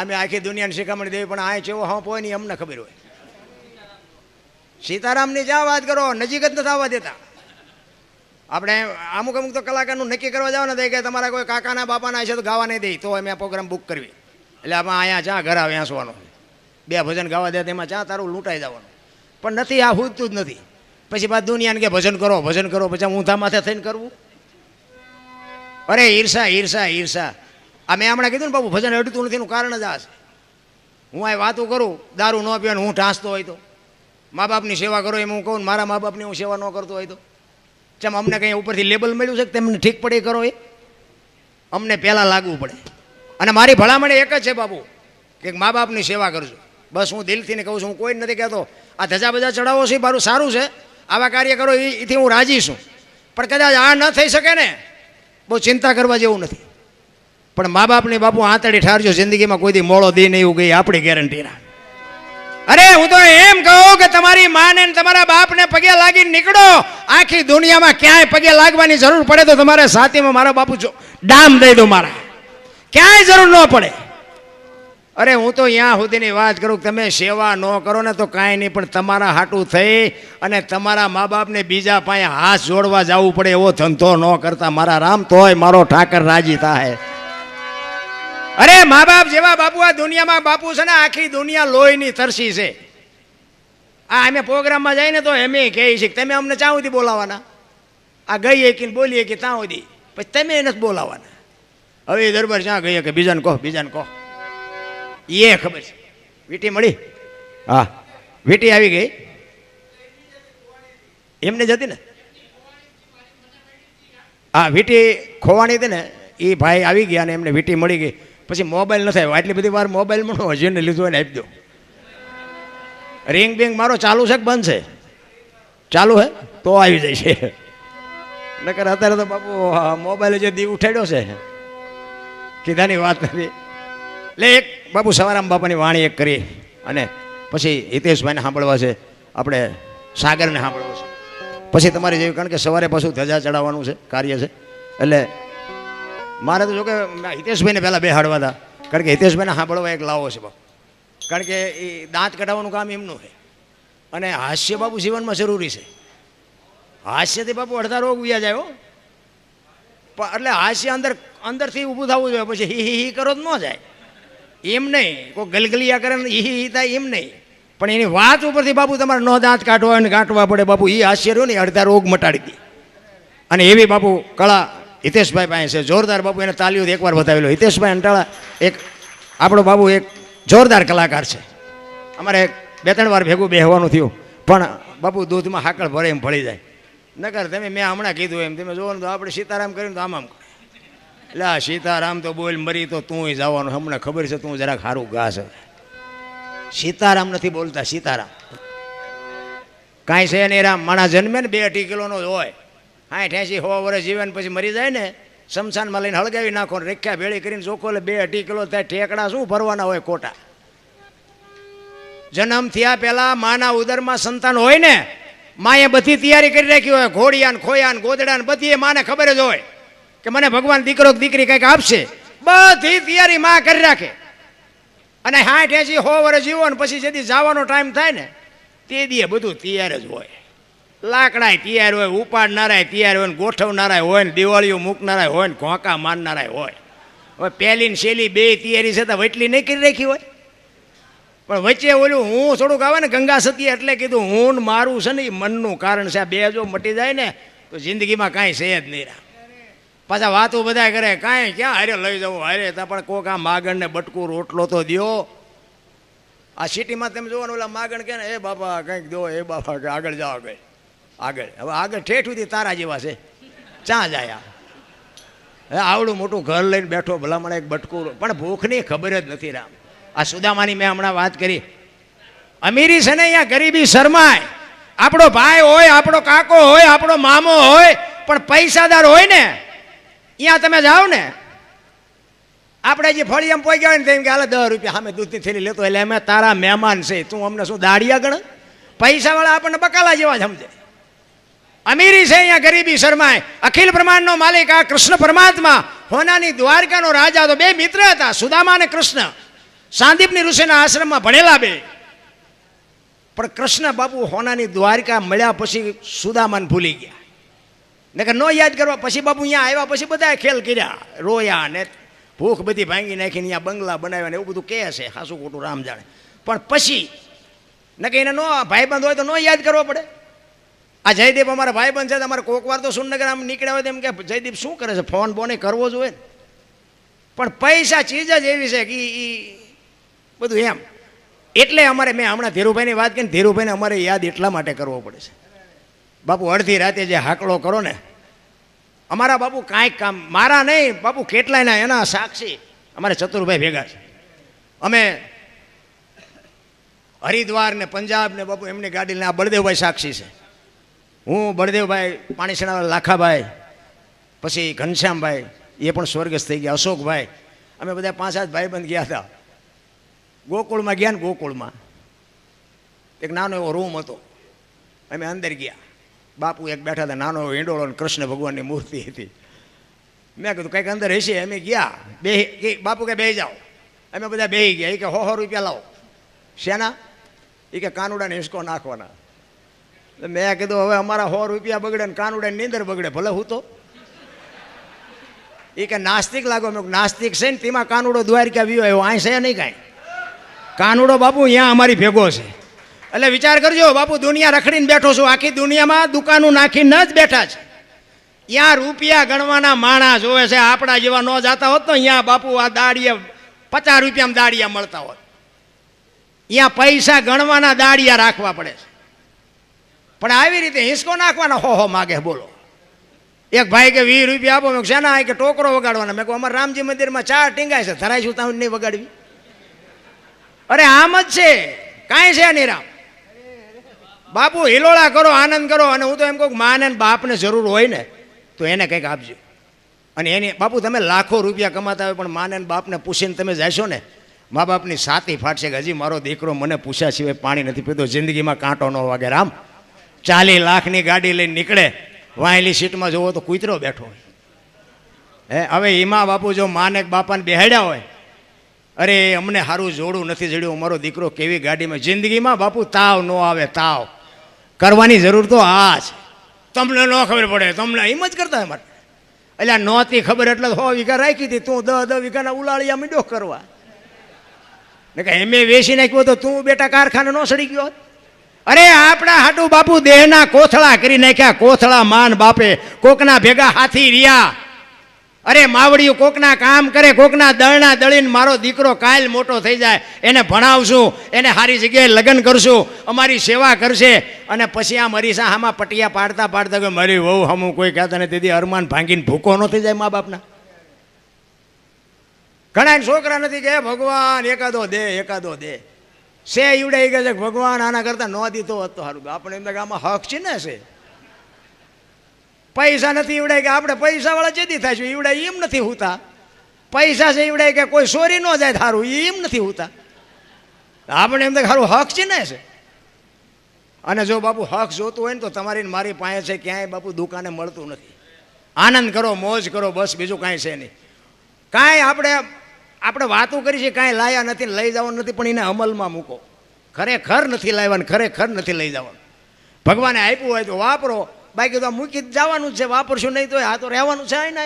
અમે આખી દુનિયાને શિખામણ દેવી પણ આ ચેવો હંપ હોય ને અમને ખબર હોય. સીતારામની જ્યાં વાત કરો નજીક જ નથી આવવા દેતા. આપણે અમુક તો કલાકારનું નક્કી કરવા જાવ ને કે તમારા કોઈ કાકાના બાપાના છે તો ગાવા નહીં દે તો અમે આ પ્રોગ્રામ બુક કરવી. એટલે આપણે અહીંયા ચા ઘર આવે આંસવાનો 2 ભજન ગાવા દે તેમાં ચા તારું લૂંટાઈ જવાનું. પણ નથી, આ હુજતું જ નથી. પછી પાછું દુનિયાને કે ભજન કરો પછી ઊંધા માથે થઈને કરવું. અરે ઈર્ષા આ મેં હમણાં કીધું ને બાબુ ભજન અડતું નથી એનું કારણ જ આ છે. હું આ વાતો કરું દારૂ ન પીવાનું હું ઢાંસતો હોય તો, મા બાપની સેવા કરો એમ હું કહું મારા મા બાપની હું સેવા ન કરતો હોય તો ચમ અમને કંઈ ઉપરથી લેબલ મળ્યું છે કે તેમને ઠીક પડે કરો એ અમને પહેલાં લાગવું પડે. અને મારી ભલામણ એક જ છે બાપુ કે મા બાપની સેવા કરજો. બસ હું દિલથી ને કહું છું. હું કોઈ નથી કહેતો આ ધજા બજા ચડાવો છે મારું સારું છે, આવા કાર્ય કરો એથી હું રાજી છું. પણ કદાચ આ ન થઈ શકે ને બહુ ચિંતા કરવા જેવું નથી. પણ મા બાપની બાપુ આંતળી ઠારજો. જિંદગીમાં કોઈ દી મોડો દી નહીં એવું ગઈ આપણી ગેરંટી ના. અરે હું તો એમ કહું કે તમારી માને ને તમારા બાપને પગે લાગીને નીકળો. આખી દુનિયામાં ક્યાંય પગે લાગવાની જરૂર પડે તો તમારે સાથીમાં મારા બાપુ ડામ દઈ દો. મારા ક્યાંય જરૂર ન પડે. અરે હું તો અહીંયા સુધીની વાત કરું કે તમે સેવા ન કરો ને તો કાંઈ નહીં, પણ તમારા હાટું થઈ અને તમારા મા બાપને બીજા પાસે હાથ જોડવા જવું પડે એવો ધંધો ન કરતા મારા રામ, તોય મારો ઠાકર રાજી થાય. અરે મા બાપ જેવા બાપુ આ દુનિયામાં બાપુ છે ને આખી દુનિયા લોહીની તરસી છે. આ અમે પ્રોગ્રામમાં જઈને તો એમ કહે છે કે તમે અમને ચા સુધી બોલાવાના, આ ગઈએ કે બોલીએ કે ત્યાં સુધી, પછી તમે નથી બોલાવાના. હવે એ દરબાર ક્યાં ગઈએ કે બીજાને કહો એ ખબર છે. વીટી મળી? હા વીટી આવી ગઈ એમને જતી ને. હા વીટી ખોવાણી હતી ને એ ભાઈ આવી ગયા અને એમને વીટી મળી ગઈ. પછી મોબાઈલ નથી આવ્યો. આટલી બધી વાર મોબાઈલ મળો હજીને લીધો એને આપી દો. રિંગ બિંગ મારો ચાલુ છે કે બંધ છે? ચાલુ હે તો આવી જાય છે. નકર અત્યારે તો બાપુ મોબાઈલ જે દી ઉઠાડ્યો છે કીધાની વાત નથી. એટલે એક બાપુ સવારામ બાપાની વાણી એક કરી અને પછી હિતેશભાઈને સાંભળવા છે, આપણે સાગરને સાંભળવા છે, પછી તમારે જેવી. કારણ કે સવારે પાછું ધજા ચડાવવાનું છે, કાર્ય છે. એટલે મારે તો જો કે હિતેશભાઈને પહેલાં બેહાડવા હતા. કારણ કે હિતેશભાઈને સાંભળવા એક લાવો છે બાપુ. કારણ કે એ દાંત કઢાવવાનું કામ એમનું છે. અને હાસ્ય બાપુ જીવનમાં જરૂરી છે. હાસ્યથી બાપુ અડધા રોગ વ્યા જાય હો. એટલે હાસ્ય અંદરથી ઊભું થવું જોઈએ. પછી હી કરો તો ન જાય. એમ નહીં કોઈ ગલગલિયા કરે ને હી થાય એમ નહીં, પણ એની વાત ઉપરથી બાપુ તમારે ન દાંત કાઢવા અને ગાંઠવા પડે. બાપુ એ હાસ્ય રહ્યો ને અડધા રોગ મટાડી દે. અને એવી બાપુ કળા હિતેશભાઈ પાસે છે. જોરદાર બાપુ એને તાલીઓથી એકવાર બતાવેલો. હિતેશભાઈ અંટાળા એક આપણો બાબુ એક જોરદાર કલાકાર છે. અમારે 2-3 વાર ભેગું બેહવાનું થયું, પણ બાપુ દૂધમાં હાકળ ભરે એમ ભળી જાય. નકર તમે મેં હમણાં કીધું એમ તમે જોવો ને તો આપણે સીતારામ કરીને તો આમ કરે. એટલે આ સીતારામ તો બોલ મરી તો તું જવાનું. હમણાં ખબર છે તું જરાક સારું ગા છે. સીતારામ નથી બોલતા, સીતારામ કાંઈ છે નહીં. રામ માણા જન્મે ને 2-2.5 કિલોનો જ હોય. 60-80-100 વર્ષ જીવે ને પછી મરી જાય ને શમશાનમાં લઈને હળગાવી નાખો ને રેખ્યા ભેળી કરીને ચોખ્ખો એટલે 2-2.5 કિલો થાય. ઠેકડા શું ભરવાના હોય ખોટા. જન્મ થયા પહેલા માના ઉદરમાં સંતાન હોય ને માએ બધી તૈયારી કરી રાખી હોય. ઘોડિયા ને ખોયા ને ગોદડા ને બધી માને ખબર જ હોય કે મને ભગવાન દીકરો દીકરી કંઈક આપશે. બધી તૈયારી માં કરી રાખે. અને 60-80-100 વર્ષ જીવો ને પછી જેથી જવાનો ટાઈમ થાય ને તે દીએ બધું તૈયાર જ હોય. લાકડા તૈયાર હોય, ઉપાડનારાય તૈયાર હોય, ગોઠવનારાય હોય ને દિવાળીઓ મૂકનારાય હોય ને ઘોંકા મારનારાય હોય. હવે પહેલી ને છેલ્લી 2 તૈયારી છે તો વટલી નહીં કરી રાખી હોય. પણ વચ્ચે ઓલું હું થોડુંક આવે ને ગંગા સતી એટલે કીધું હું મારું છે ને એ મનનું કારણ છે. આ 2 જો મટી જાય ને તો જિંદગીમાં કાંઈ છે જ નહીં. પાછા વાતો બધા કરે કાંઈ ક્યાં હારે લઈ જવું હારે તા પણ કોક આ માગણને બટકું રોટલો તો દ્યો. આ સિટીમાં તમે જોવાનું ઓલા માગણ કે ને એ બાપા કંઈક દો, એ બાપા કે આગળ જાઓ, આગળ આગળ. હવે આગળ ઠેઠ સુધી તારા જેવા છે, ચા જાય. હે આવડું મોટું ઘર લઈને બેઠો, ભલામણ એક બટકું, પણ ભૂખની ખબર જ નથી રામ. આ સુદામાની મેં હમણાં વાત કરી. અમીરી છે ને અહીંયા ગરીબી શરમાય. આપણો ભાઈ હોય, આપણો કાકો હોય, આપણો મામો હોય, પણ પૈસાદાર હોય ને અહીંયા તમે જાઓ ને, આપણે જે ફળિયામાં પોઈ ગયા ને તેમ કે હાલે 10 રૂપિયા સામે દૂધની થેલી લેતો, એટલે અમે તારા મહેમાન છે, તું અમને શું દાડિયા ગણ? પૈસાવાળા આપણને બકાલા જેવા જ સમજે. અમીરી છે અહીંયા ગરીબી શરમાય. અખિલ બ્રહ્માંડનો માલિક આ કૃષ્ણ પરમાત્મા, હોનાની દ્વારકાનો રાજા, તો બે મિત્ર હતા, સુદામા અને કૃષ્ણ. સાંદીપની ઋષિના આશ્રમમાં ભણેલા બે. પણ કૃષ્ણ બાપુ હોનાની દ્વારકા મળ્યા પછી સુદામાને ભૂલી ગયા. નકર નો યાદ કરવા. પછી બાપુ અહીંયા આવ્યા પછી બધા ખેલ કર્યા, રોયા ને ભૂખ બધી ભાંગી નાખીને અહીંયા બંગલા બનાવ્યા ને એવું બધું કહે છે, ખાસું ખોટું રામ જાણે. પણ પછી નકર એને નો ભાઈબંધ હોય તો નો યાદ કરવો પડે. આ જયદીપ અમારા ભાઈબંધ છે, અમારે કોક વાર તો સુરનગર આમ નીકળ્યા હોય તેમ કે જયદીપ શું કરે છે, ફોન બોને કરવો જોઈએ ને. પણ પૈસા ચીજ જ એવી છે કે એ બધું એમ. એટલે અમારે મેં હમણાં ધીરુભાઈની વાત કરીને, ધીરુભાઈને અમારે યાદ એટલા માટે કરવો પડે છે. બાપુ અડધી રાતે જે હાકડો કરો ને, અમારા બાપુ કાંઈક કામ, મારા નહીં બાપુ કેટલાયના એના સાક્ષી અમારે ચતુરભાઈ ભેગા છે. અમે હરિદ્વાર ને પંજાબ ને બાપુ એમની ગાડીને, આ બળદેવભાઈ સાક્ષી છે, હું બળદેવભાઈ, પાણીસણાવાળા લાખાભાઈ, પછી ઘનશ્યામભાઈ એ પણ સ્વર્ગસ્થ થઈ ગયા, અશોકભાઈ, અમે બધા 5-7 ભાઈબંધ ગયા હતા. ગોકુળમાં ગયા ને, ગોકુળમાં એક નાનો એવો રૂમ હતો, અમે અંદર ગયા. બાપુ એક બેઠા હતા, નાનો એવો ઈંડોળો ને કૃષ્ણ ભગવાનની મૂર્તિ હતી. મેં કીધું કંઈક અંદર હશે. અમે ગયા, બાપુ કે બેસી જાઓ. અમે બધા બેસી ગયા. એ કે 100 રૂપિયા લાવો. શેના? એ કે કાનુડાને હિંચકો નાખવાના. મેં કીધું હવે અમારા 100 રૂપિયા બગડે ને કાનુડાની નીંદર બગડે, ભલે હું તો. એ કે નાસ્તિક લાગો. મેં નાસ્તિક છે ને તેમાં કાનુડો દ્વારકા વ્યુ આવ્યો, અહીં છે નહીં કાંઈ. કાનુડો બાપુ અહીંયા અમારી ભેગો છે. એટલે વિચાર કરજો બાપુ, દુનિયા રખડીને બેઠો છું, આખી દુનિયામાં દુકાનો નાખીને જ બેઠા છે. ત્યાં રૂપિયા ગણવાના માણા જોવે છે. આપણા જેવા ન જાતા હોત તો અહીંયા બાપુ આ દાડિયા 50 રૂપિયામાં દાડિયા મળતા હોત. અહીંયા પૈસા ગણવાના દાડિયા રાખવા પડે છે. પણ આવી રીતે હિંચકો નાખવાના હો માગે. બોલો. એક ભાઈ કે 20 રૂપિયા આપો. મેં શેના? કે ટોકરો વગાડવાના. મેં કહું અમારા રામજી મંદિરમાં 4 ટીંગાય છે, ધરાઈશું તમે નહીં વગાડવી? અરે આમ જ છે, કાંઈ છે નહીં રામ. બાપુ હિલોળા કરો, આનંદ કરો. અને હું તો એમ કહું માને બાપને જરૂર હોય ને તો એને કંઈક આપજો. અને એની બાપુ તમે લાખો રૂપિયા કમાતા હોય પણ માને બાપને પૂછીને તમે જશો ને, મા બાપની છાતી ફાટશે કે હજી મારો દીકરો મને પૂછ્યા સિવાય પાણી નથી પીતો, જિંદગીમાં કાંટો ન વાગે. રામ 40 લાખની ગાડી લઈને નીકળે, વાયેલી સીટમાં જોવો તો કૂતરો બેઠો હોય. હવે એમાં બાપુ જો માને બાપાને બેહાડ્યા હોય, અરે અમને સારું જોડું નથી જડ્યું, મારો દીકરો કેવી ગાડીમાં. જિંદગીમાં બાપુ તાવ ન આવે. તાવ કરવાની જરૂર તો આ છે. તમને ન ખબર પડે, તમને એમ જ કરતા અમારે. એટલે નહોતી ખબર એટલે 100 વીઘા રાખી હતી, તું 10 વીઘાના ઉલાળિયા મીંડો કરવા. ને કે એમે વેચી નાખ્યો તો તું બેટા કારખાને ન સડી ગયો. અરે આપણા હાટુ બાપુ દેહના કોથળા કરી નાખ્યા. કોથળા માન બાપે કોકના ભેગા હાથી રહ્યા. અરે માવડિયું કોકના કામ કરે, કોકના દળના દળીને મારો દીકરો કાલ મોટો થઈ જાય, એને ભણાવશું, એને સારી જગ્યાએ લગ્ન કરશું, અમારી સેવા કરશે. અને પછી આ મરીસા આમાં પટિયા પાડતા પાડતા કે મારી વહુ હમું કોઈ કહેતા ને તેથી અરમાન ભાંગીને ભૂકો ન થઈ જાય મા બાપના. ઘણા છોકરા નથી કે ભગવાન એકાદો દે, એકાદો દે. સે ઈવડે કે છે ભગવાન આના કરતા ન દીધો હોત તો સારું. આપણે એમ કે આમાં હક છે ને. છે પૈસા નથી ઈવડાય કે આપણે પૈસા વાળા જેદી થાય છે ઈવડાય એમ નથી હોતા. પૈસા છે ઈવડાય કે કોઈ ચોરી ન જાય સારું એમ નથી હોતા. આપણે એમ તો સારું હક છે ને. છે અને જો બાપુ હક જોતું હોય ને તો તમારી મારી પાસે છે, ક્યાંય બાપુ દુકાને મળતું નથી. આનંદ કરો, મોજ કરો, બસ બીજું કાંઈ છે નહીં. કાંઈ આપણે વાતો કરી છે, કાંઈ લાયા નથી, લઈ જવાનું નથી, પણ એને અમલમાં મૂકો. ખરેખર નથી લાવવાનું, ખરેખર નથી લઈ જવાનું. ભગવાને આપ્યું હોય તો વાપરો, બાકી તો મૂકી જવાનું જ છે. વાપરશું નહીં તો આ તો રહેવાનું છે. ને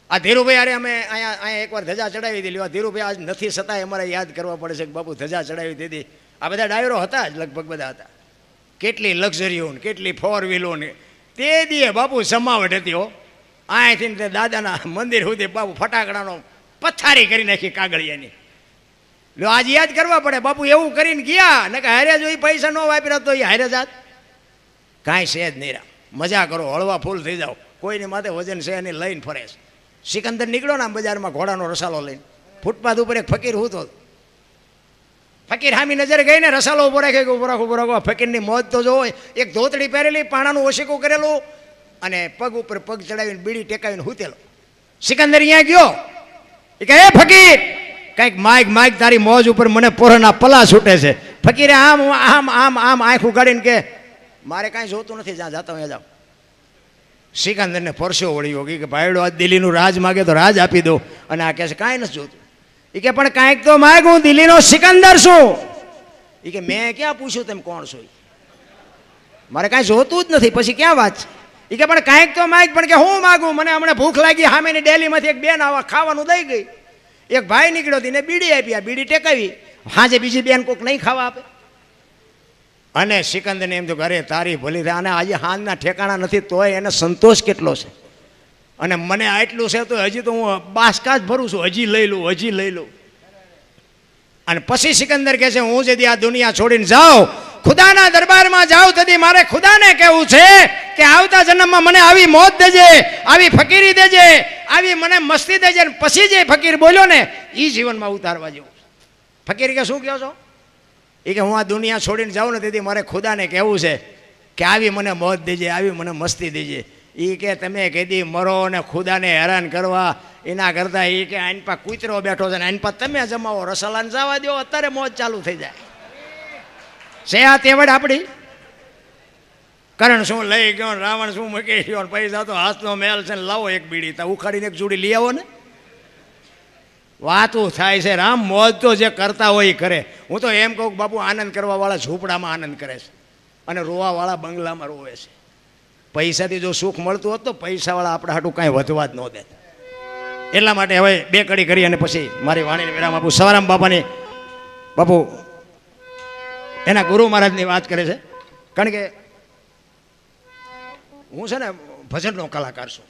આ ધીરુભાઈ અરે અમે અહીંયા એકવાર ધજા ચડાવી દીધી. ધીરુભાઈ આજ નથી છતાંય અમારે યાદ કરવા પડે છે કે બાપુ ધજા ચડાવી દીધી. આ બધા ડાયરો હતા જ, લગભગ બધા હતા. કેટલી લક્ઝરીઓ ને કેટલી 4 વ્હીલો ને તે દીએ બાપુ જમાવટ હતી. હો અહીંથી ને દાદાના મંદિર સુધી બાપુ ફટાકડાનો પથારી કરી નાખી કાગળિયાની. લો આજ યાદ કરવા પડે. બાપુ એવું કરીને ગયા ને કે હારે જો એ પૈસા ન વાપર્યા તો એ હારે જાત. કાંઈ છે જ નહીં રામ. મજા કરો, હળવા ફૂલ થઈ જાઓ. કોઈની માથે વજન છે એને લઈને ફરે છે. સિકંદર નીકળ્યો ને બજારમાં ઘોડાનો રસાલો લઈને, ફૂટપાથ ઉપર એક ફકીર હું તો ફકીર હામી નજરે ગઈ ને રસાલો ઉભો રાખે, ઉભો રાખો. ફકીરની મોજ તો જોવો. એક ધોતડી પહેરેલી, પાણાનું ઓશીકું કરેલું અને પગ ઉપર પગ ચડાવીને બીડી ટેકાવીને હૂતેલો. સિકંદર અહીંયા ગયો. એ કહે હે ફકીર, કંઈક માઈક તારી મોજ ઉપર મને પોરના પલા છૂટે છે. ફકીરે આમ આમ આમ આમ આંખ ઉગાડીને કે મારે કાંઈ જોતું નથી, જ્યાં જાતા અહીંયા જાઓ. સિકંદરને પરસો વળ્યો કે ભાઈડો આજ દિલ્હીનું રાજ માગે તો રાજ આપી દો, અને આ કહે છે કાંઈ નથી જોતું. એ કે પણ કાંઈક તો માગ, હું દિલ્હીનો સિકંદર છું. એ કે મેં ક્યાં પૂછ્યું તેમ કોણ છો? મારે કાંઈ જોતું જ નથી, પછી ક્યાં વાત છે? એ કે પણ કાંઈક તો માગ, પણ કે હું માગું? મને હમણાં ભૂખ લાગી, સામેની ડેલીમાંથી એક બેન આવા ખાવાનું દઈ ગઈ. એક ભાઈ નીકળ્યો તેને બીડી આપી, આ બીડી ટેકાવી. હાજે બીજી બેન કોક નહીં ખાવા આપે. અને સિકંદરને એમ તો ઘરે તારી ભલી થાય, અને આજે હાંજના ઠેકાણા નથી તોય એને સંતોષ કેટલો છે. અને મને આટલું છે તો હજી તો હું બાસકા જ ભરું છું, હજી લઈ લઉં. અને પછી સિકંદર કહે છે હું જેથી આ દુનિયા છોડીને જાઉં, ખુદાના દરબારમાં જાઉં, તેથી મારે ખુદાને કહેવું છે કે આવતા જન્મમાં મને આવી મોત દેજે, આવી ફકીરી દેજે, આવી મને મસ્તી દેજે. પછી જે ફકીર બોલ્યો ને એ જીવનમાં ઉતારવા જેવું. ફકીર કે શું કહો છો? એ કે હું આ દુનિયા છોડીને જાઉં ને તેથી મારે ખુદાને કહેવું છે કે આવી મને મોત દેજે, આવી મને મસ્તી દેજે. એ કે તમે કીધી મરો ને ખુદાને હેરાન કરવા, એના કરતાં એ કે આઈન પા કૂતરો બેઠો છે ને આઈન પા તમે જમાવો, રસલાને જવા દો, અત્યારે મોજ ચાલુ થઈ જાય છે. આ તેવડ આપણી. કરણ શું લઈ ગયો, રાવણ શું મૂકી ગયો, પૈસા તો હાથનો મેલ છે ને લાવો એક બીડી, તો ઉખાડીને એક જોડી લઈ આવો ને. વાતું થાય છે રામ. મોજ તો જે કરતા હોય એ કરે. હું તો એમ કહું બાપુ, આનંદ કરવાવાળા ઝૂંપડામાં આનંદ કરે છે અને રોવાવાળા બંગલામાં રોવે છે. પૈસાથી જો સુખ મળતું હોત તો પૈસાવાળા આપણે હાટું કાંઈ વધવા જ ન દે. એટલા માટે હવે બે કડી કરી અને પછી મારી વાણીને વિરામ આપું. સવારામ બાપાની બાપુ એના ગુરુ મહારાજની વાત કરે છે. કારણ કે હું છે ને ભજનનો કલાકાર છું,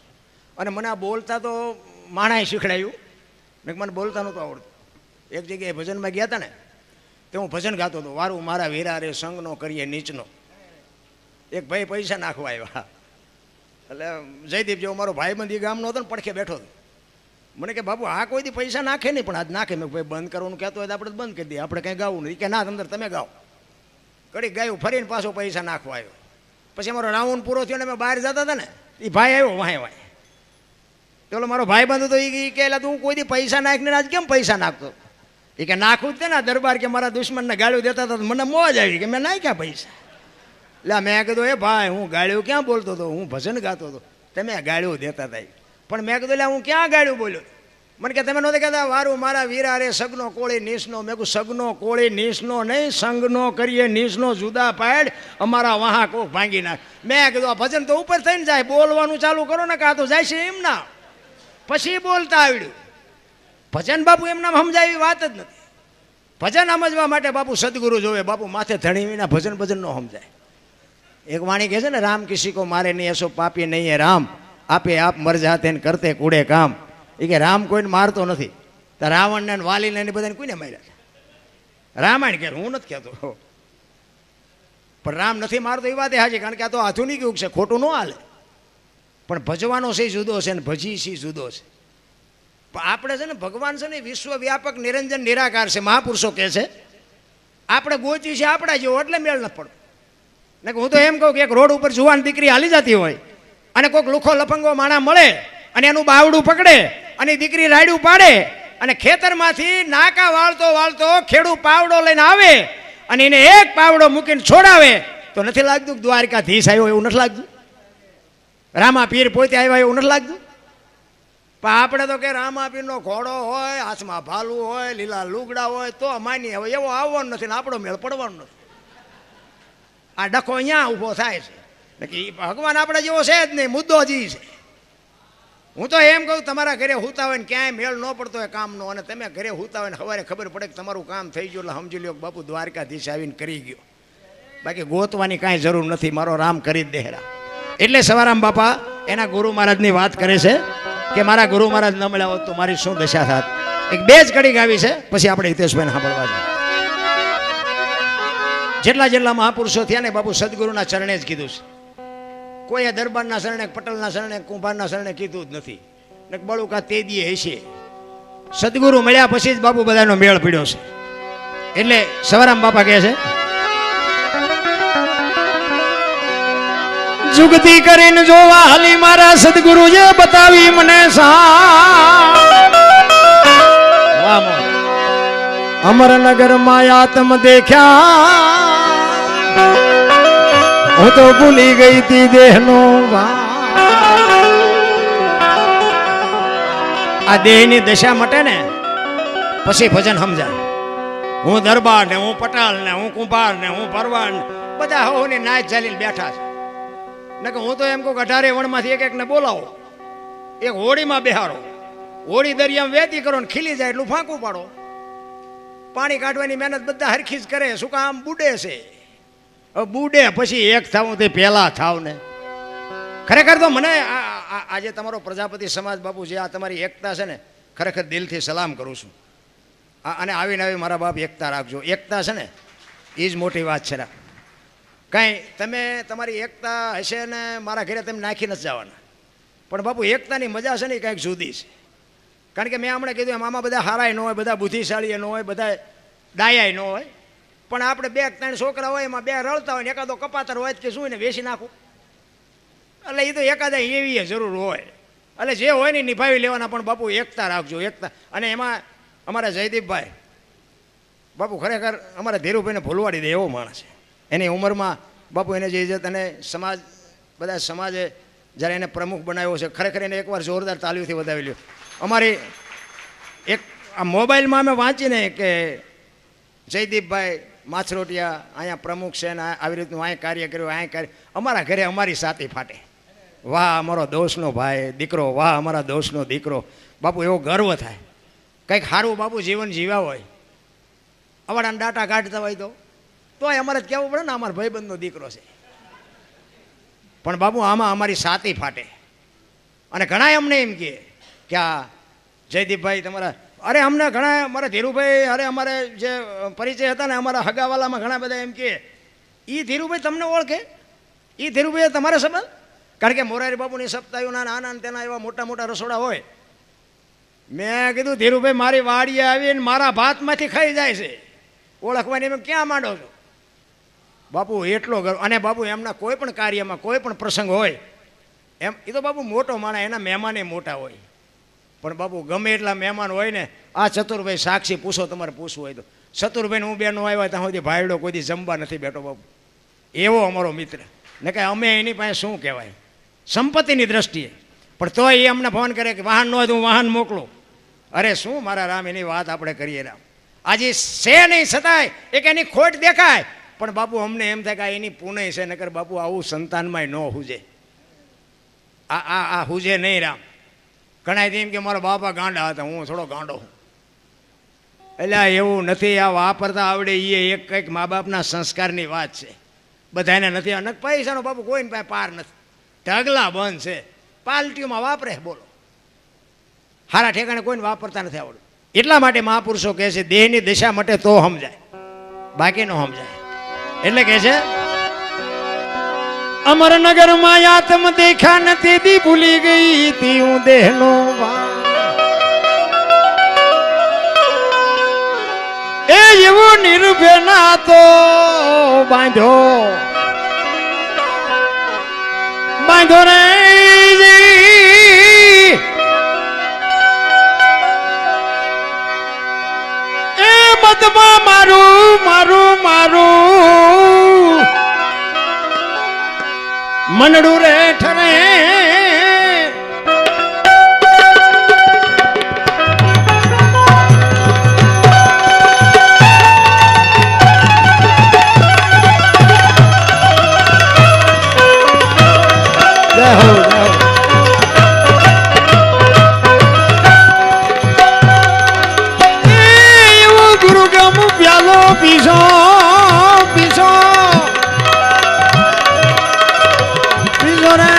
અને મને આ બોલતા તો માણાએ શીખડાયું ને મને બોલતા નહોતું આવડતું. એક જગ્યાએ ભજનમાં ગયા હતા ને તો હું ભજન ગાતો હતો, વારું મારા વીરા રે સંગનો કરીએ નીચનો. એક ભાઈ પૈસા નાખવા આવ્યા, એટલે જયદીપ જેવો મારો ભાઈબંધ એ ગામનો હતો ને પડખે બેઠો હતો. મને કે બાપુ આ કોઈ દી પૈસા નાખે નહીં, પણ આજ નાખે. મેં ભાઈ બંધ કરવાનું કહેતો હોય તો આપણે બંધ કરી દઈએ, આપણે કંઈ ગાવું નહીં. કે ના અંદર તમે ગાઓ. કડી ગાયું, ફરીને પાછો પૈસા નાખવા આવ્યો. પછી અમારો રાઉન્ડ પૂરો થયો ને અમે બહાર જતા હતા ને, એ ભાઈ આવ્યો વાંહે. પેલો મારો ભાઈ બંધ હતો, એ કે તું કોઈ દી પૈસા નાખને આજ કેમ પૈસા નાખતો? એ કે નાખવું જ તે ને દરબાર કે મારા દુશ્મનને ગાળ્યું દેતા હતા, મને મોજ આવી કે મેં નાખ્યા પૈસા. એટલે મેં કીધું એ ભાઈ હું ગાળ્યું ક્યાં બોલતો હતો, હું ભજન ગાતો હતો, તમે ગાળ્યું દેતા હતા. પણ મેં કીધું એટલે હું ક્યાં ગાળ્યું બોલ્યો? મને કે તમે નહોતા કહેતા વારું મારા વીરા રે સગનો કોળી નીસનો. મેં કહું સગનો કોળી નીસનો નહીં, સંગનો કરીએ નીસનો જુદા પાડ, અમારા વાહા કોક ભાંગી નાખ. મેં કીધું આ ભજન તો ઉપર થઈને જાય, બોલવાનું ચાલુ કરો ને કાં તો જાય છે એમ ના. પછી બોલતા આવડ્યું. ભજન બાપુ એમના સમજાય એવી વાત જ નથી. ભજન સમજવા માટે બાપુ સદગુરુ જોવે. બાપુ માથે ધણી વિના ભજન ન સમજાય. એક વાણી કહે છે ને રામ કિસી કો મારે નહીં એસો પાપી નહીં હે રામ, આપે આપ મર જાતે ને કરતે કૂડે કામ. એ કે રામ કોઈને મારતો નથી. તો રાવણને વાલીને એને બધાને કોઈને માર્યા? રામાયણ કે હું નથી કહેતો, પણ રામ નથી મારતો એ વાત એ હાજી. કારણ કે આ તો આધુનિક યુગ છે, ખોટું ન હાલે. પણ ભજવાનો છે જુદો છે ને ભજી સી જુદો છે. પણ આપણે છે ને ભગવાન છે ને વિશ્વવ્યાપક નિરંજન નિરાકાર છે. મહાપુરુષો કહે છે આપણે ગોચી છે આપણા જેવો, એટલે મેળ ન પડતો. ને હું તો એમ કહું કે એક રોડ ઉપર જુવાન દીકરી હાલી જતી હોય અને કોઈક લુખો લફંગો માણા મળે અને એનું બાવડું પકડે અને દીકરી રાયડું પાડે અને ખેતરમાંથી નાકા વાળતો વાળતો ખેડૂ પાવડો લઈને આવે અને એને એક પાવડો મૂકીને છોડાવે તો નથી લાગતું દ્વારકાધીશ આવ્યો એવું નથી લાગતું? રામા પીર પોતે આવ્યા એવું નથી લાગતું? પણ આપણે તો કે રામા પીરનો ઘોડો હોય, હાથમાં ભાલું હોય, લીલા લુગડા હોય તો માની હવે એવો આવવાનો નથી ને આપણો મેળ પડવાનો નથી. આ ડખો અહીંયા ઊભો થાય છે કે ભગવાન આપણે જેવો છે જ નહીં, મુદ્દો જ છે. હું તો એમ કહું તમારા ઘરે હુતા હોય ને ક્યાંય મેળ ન પડતો હોય કામનો, અને તમે ઘરે હુતા હોય ને સવારે ખબર પડે કે તમારું કામ થઈ ગયું, એટલે સમજી લો કે બાપુ દ્વારકાધીશ આવીને કરી ગયો. બાકી ગોતવાની કાંઈ જરૂર નથી, મારો રામ કરી જ દેહરા. એટલે સવારામ બાપા એના ગુરુ મહારાજની વાત કરે છે કે મારા ગુરુ મહારાજ ન મળ્યા હોત તો મારી શું દશા થાત. એક બે જ કડી ગાવી છે, પછી આપણે હિતેશભાઈને સાંભળવા છે. જેટલા મહાપુરુષો થયા ને બાપુ સદગુરુના ચરણે જ કીધું છે. કોઈએ દરબારના શરણે, પટેલના શરણે, કુંભારના શરણે કીધું જ નથી. ને બળુકા તે દીએ હશે. સદગુરુ મળ્યા પછી જ બાપુ બધાનો મેળ પીડ્યો છે. એટલે સવારામ બાપા કહે છે, જુગતી કરીને જોવા હાલી મારા સદગુરુ જે બતાવી મને અમરનગર માં આત્મ દેખ્યા હું તો ભૂલી ગઈ તી દેહનો આ દેહની દશા મટે ને પછી ભજન સમજાય. હું દરબાર ને હું પટાલ ને હું કુંભાર ને હું ભરવાડ ને બધા હોની નાચ ચાલીને બેઠા છે. ને હું તો એમ કહું 18 વણમાંથી એક ને બોલાવો, એક હોળીમાં બેહારો, હોળી દરિયામાં વેતી કરો ને ખીલી જાય એટલું ફાંકું પાડો. પાણી કાઢવાની મહેનત બધા હરખી જ કરે. શું કામ? બુડે છે. બુડે પછી એક થાવ તે પહેલા થાવ ને. ખરેખર તો મને આજે તમારો પ્રજાપતિ સમાજ બાપુ જે આ તમારી એકતા છે ને, ખરેખર દિલથી સલામ કરું છું. અને આવીને આવી મારા બાપ એકતા રાખજો. એકતા છે ને એ જ મોટી વાત છે. કાંઈ તમે તમારી એકતા હશે ને મારા ઘરે તમે નાખી નથી જવાના, પણ બાપુ એકતાની મજા છે ને એ કાંઈક જુદી છે. કારણ કે મેં હમણાં કીધું એમ આમાં બધા હારાય ન હોય, બધા બુદ્ધિશાળી ન હોય, બધા ડાયાય ન હોય, પણ આપણે 2-3 છોકરા હોય એમાં 2 રળતા હોય ને એકાદો કપાતર હોય કે શું ને વેચી નાખું. એટલે એ તો એકાદા એવી જરૂર હોય. એટલે જે હોય ને નિભાવી લેવાના, પણ બાપુ એકતા રાખજો, એકતા. અને એમાં અમારા જયદીપભાઈ બાપુ ખરેખર અમારા ધીરુભાઈને ભૂલવાડી દે એવો માણસ છે. એની ઉંમરમાં બાપુ એને જે ઇજ્જત અને સમાજ બધા સમાજે જ્યારે એને પ્રમુખ બનાવ્યો છે, ખરેખર એને એકવાર જોરદાર તાલીઓથી વધાવી લ્યો. અમારી એક આ મોબાઈલમાં અમે વાંચીને કે જયદીપભાઈ માછરોટિયા અહીંયા પ્રમુખ છે ને આવી રીતનું અહીં કાર્ય કર્યું, અહીં કાર્ય. અમારા ઘરે અમારી સાથી ફાટે. વાહ અમારો દોસ્તનો ભાઈ દીકરો, વાહ અમારા દોસ્તનો દીકરો. બાપુ એવો ગર્વ થાય. કંઈક સારું બાપુ જીવન જીવ્યા હોય, અવાડાના ડાટા કાઢતા હોય તોય અમારે જ કહેવું પડે ને અમારા ભાઈબંધનો દીકરો છે. પણ બાપુ આમાં અમારી સાથી ફાટે. અને ઘણા અમને એમ કહે કે આ જયદીપભાઈ તમારા, અરે અમને ઘણા અમારા ધીરુભાઈ, અરે અમારે જે પરિચય હતા ને અમારા હગાવાલામાં ઘણા બધા એમ કહે, એ ધીરુભાઈ તમને ઓળખે, એ ધીરુભાઈ તમારા સંબંધ. કારણ કે મોરારી બાપુની સપ્તાહીઓના આના તેના એવા મોટા મોટા રસોડા હોય. મેં કીધું ધીરુભાઈ મારી વાડીએ આવીને મારા ભાતમાંથી ખાઈ જાય છે, ઓળખવાની એમ ક્યાં માંડો છો? બાપુ એટલો ગર્વ. અને બાપુ એમના કોઈ પણ કાર્યમાં કોઈ પણ પ્રસંગ હોય એમ, એ તો બાપુ મોટો માણસ, એના મહેમાને મોટા હોય. પણ બાપુ ગમે એટલા મહેમાન હોય ને, આ ચતુરભાઈ સાક્ષી પૂછો તમારે પૂછવું હોય તો, ચતુરભાઈને હું બેનો આવ્યા ત્યાં સુધી ભાઈડો કોઈ દી જમવા નથી બેઠો બાપુ. એવો અમારો મિત્ર. ને કે અમે એની પાસે શું કહેવાય સંપત્તિની દ્રષ્ટિએ, પણ તોય એ અમને ફોન કરે કે વાહન ન હોય તો હું વાહન મોકલું. અરે શું મારા રામ એની વાત આપણે કરીએ રામ. આજે છે નહીં છતાંય એક એની ખોટ દેખાય, પણ બાપુ અમને એમ થાય કે એની પુણ્ય છે, નકર બાપુ આવું સંતાનમાંય ન હુજે. આ હુજે નહીં રામ. ઘણા એમ કે મારા બાપા ગાંડા હતા, હું થોડો ગાંડો હું. એટલે એવું નથી. આ વાપરતા આવડે એ એક કંઈક મા બાપના સંસ્કારની વાત છે. બધાને નથી. અને પૈસાનો બાપુ કોઈને પાસે પાર નથી. ઢગલા બંધ છે, પાલટીઓમાં વાપરે. બોલો હારા ઠેકાણે કોઈને વાપરતા નથી આવડતું. એટલા માટે મહાપુરુષો કહે છે દેહની દિશા માટે તો સમજાય, બાકી ન સમજાય. એટલે કહે છે અમરનગર માં આત્મ દેખા નથી દી ભૂલી ગઈ તી હું દેહનો એ એવો નિર્ભય ના તો બાંધો રે એ મતમાં મારું મનડું રે ઠરે. એવું ગુરુગમ પ્યાલો પીસો પીસો પીસો રે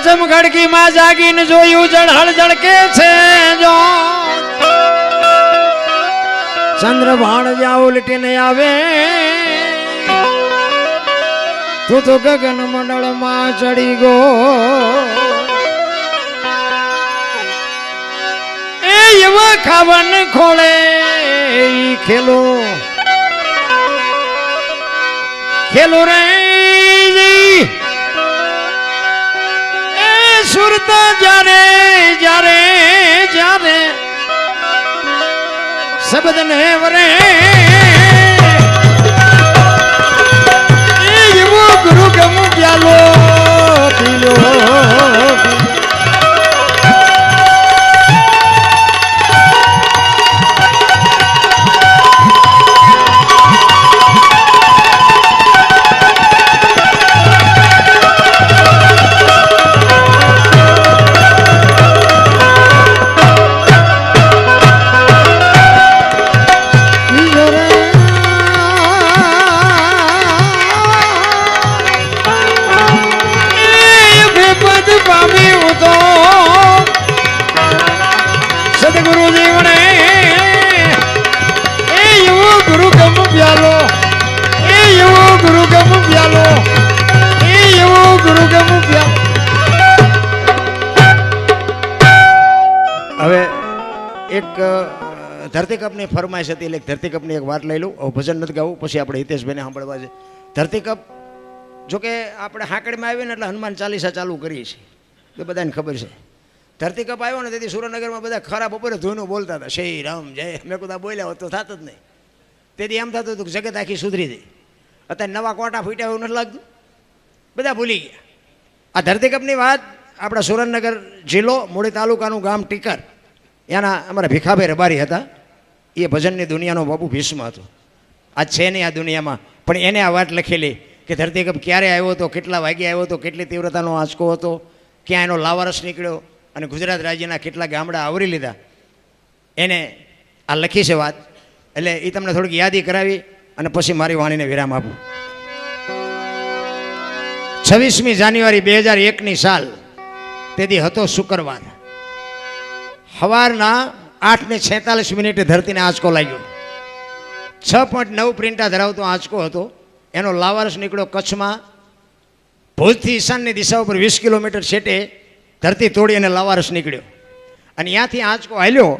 ચમ ખડકી માં જાગીને જોયું જળહળ જળકે છે જો ચંદ્ર ભાણ જ્યાં ઉલટીને આવે તું તો ગગન મંડળ માં ચડી ગો એ એવા ખાવન ખોળે ખેલો ખેલો રે એ સુરતા જ્યારે જ્યારે જ્યારે શબ્દ ને વરે એવો ગુરુ ગમ પ્યાલો પીલો હવે એક ધરતીકપની ફરમાઈશ હતી એટલે ધરતીકપની એક વાત લઈ લઉં. હવે ભજન નથી ગાવું, પછી આપણે હિતેશભાઈને સાંભળવા છે. ધરતીકપ જોકે આપણે હાંકડીમાં આવીએ ને એટલે હનુમાન ચાલીસા ચાલુ કરીએ છીએ, તો બધાને ખબર છે. ધરતીકપ આવ્યો ને તેથી સુરેન્દ્રનગરમાં બધા ખરાબ બપોરે ધોઈનું બોલતા હતા, શ્રી રામ જય. મેં કીધું બોલ્યા હોત તો થાત જ નહીં. તેથી એમ થતું હતું કે જગત આખી સુધરી જાય. અત્યારે નવા કોટા ફૂટ્યા એવું નથી લાગતું, બધા ભૂલી ગયા. આ ધરતીકપની વાત આપણા સુરેન્દ્રનગર જિલ્લો મૂળી તાલુકાનું ગામ ટીકર, એના અમારા ભીખાભાઈ રબારી હતા. એ ભજનની દુનિયાનો બાપુ ભીષ્મ હતો. આજ છે નહીં આ દુનિયામાં, પણ એને આ વાત લખેલી કે ધરતીકપ ક્યારે આવ્યો હતો, કેટલા વાગે આવ્યો હતો, કેટલી તીવ્રતાનો આંચકો હતો, ક્યાં એનો લાવારસ નીકળ્યો અને ગુજરાત રાજ્યના કેટલા ગામડા આવરી લીધા. એને આ લખી છે વાત, એટલે એ તમને થોડીક યાદી કરાવી અને પછી મારી વાણીને વિરામ આપું. 26મી જાન્યુઆરી 2001ની સાલ, તેથી હતો શુક્રવાર. સવારના 8:46 ધરતીને આંચકો લાગ્યો. 6.9 પ્રિન્ટા ધરાવતો આંચકો હતો. એનો લાવારસ નીકળ્યો કચ્છમાં. ભુજથી ઈશાનની દિશા ઉપર 20 કિલોમીટર છેટે ધરતી તોડી અને લાવારસ નીકળ્યો. અને ત્યાંથી આંચકો હાલ્યો,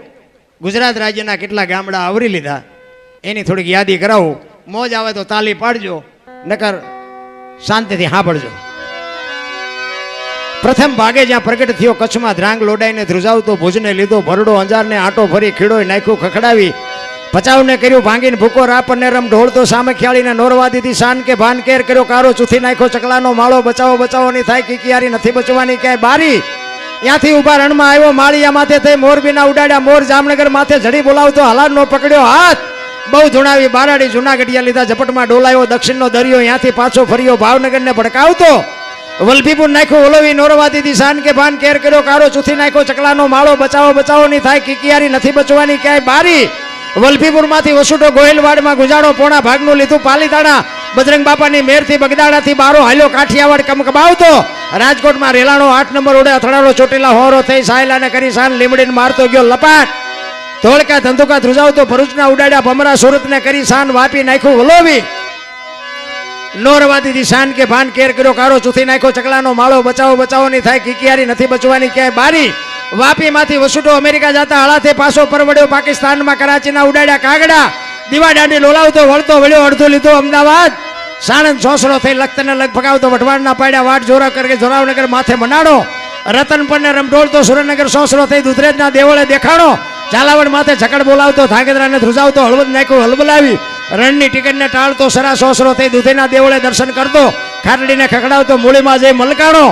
ગુજરાત રાજ્યના કેટલા ગામડા આવરી લીધા. એની થોડીક યાદી કરાવું. મોજ આવે તો તાલી પાડજો, નકર શાંતિથી સાંભળજો. પ્રથમ ભાગે જ્યાં પ્રગટ થયો કચ્છમાં ધ્રાંગ લોડાઈને ધ્રુજાવતો, ભુજને લીધો ભરડો, અંજારને આંટો ફરી ખીડોય નાખ્યું ખખડાવી, ભચાઉને કર્યું ભાંગીને ભૂકો, રાપરને રમ ઢોળતો, સામે ખ્યાળીને નોરવાદીથી શાન કે ભાન કેર કર્યો, કારો ચૂથી નાખ્યો ચકલાનો માળો, બચાવો બચાવો ની થાય કિકિયારી નથી બચવાની ક્યાંય બારી. ત્યાંથી ઉભા રણમાં આવ્યો, માળિયા માથે થઈ મોરબીના ઉડાડ્યા મોર, જામનગર માથે જડી બોલાવતો, હલારનો પકડ્યો હાથ, બહુ ધુણાવી બારાડી જુનાગઢિયા લીધા, ઝપટમાં ડોલાયો દક્ષિણનો દરિયો, ત્યાંથી પાછો ફર્યો ભાવનગરને ભડકાવતો, વલભીપુર નાખ્યો ઓલોવી, નોરવાદીથી શાન કે ભાન કેર કર્યો, કારો ચૂથી નાખ્યો ચકલાનો માળો, બચાવો બચાવો ની થાય કિકિયારી નથી બચવાની ક્યાંય બારી. વલભીપુરમાંથી વસુટો ગોહિલવાડમાં ગુજારો, પોણા ભાગનું લીધું પાલીતાણા, બજરંગ બાપાની મેરથી બગદાડાથી બારો હાલ્યો, કાઠિયાવાડ કમકબાવતો, રાજકોટમાં રેલાણો 8 નંબર ઉડે, અથડાડો ચોટીલા હોરો થઈ, સાયલાને કરી શાન લીમડીને મારતો ગયો લપાટ, ધોળકા ધંધુકા ધ્રુજાવતો, ભરૂચના ઉડાડ્યા ભમરા, સુરતને કરી શાન વાપી નાખ્યું વલોવી, નોરવાદીથી શાન કે ભાન કેર કર્યો, કારો ચૂથી નાખ્યો ચકલાનો માળો, બચાવો બચાવો ની થાય કિકિયારી નથી બચવાની ક્યાંય બારી. વાપીમાંથી વસુટો અમેરિકા જતા હળાથી પાછો પરવડ્યો, પાકિસ્તાનમાં કરાચીના ઉડાડ્યા કાગડા, દીવા દાંડી લોલાવતો, વળતો વળ્યો અડધો લીધો અમદાવાદ, સાણંદ સોસરો થઈ લખતરને લગ ફગાવતો, વઢવાણના પાડ્યા વાટ જોરા કરી જોરાવનગર માથે મનાડો, રતનપરને રમઢોળતો, સુરેન્દ્રનગર સોસરો થઈ દુધરેજના દેવળે દેખાણો, ઝાલાવાડ માથે ઝકડ બોલાવતો, ધાંગધ્રાને ધ્રુજાવતો, હળવદ નાખ્યું હલબલાવી, રણની ટિકિટને ટાળતો, સરા સોસરો થઈ દુધેના દેવળે દર્શન કરતો, ખાટડીને ખખડાવતો, મૂળીમાં જઈ મલકાણો,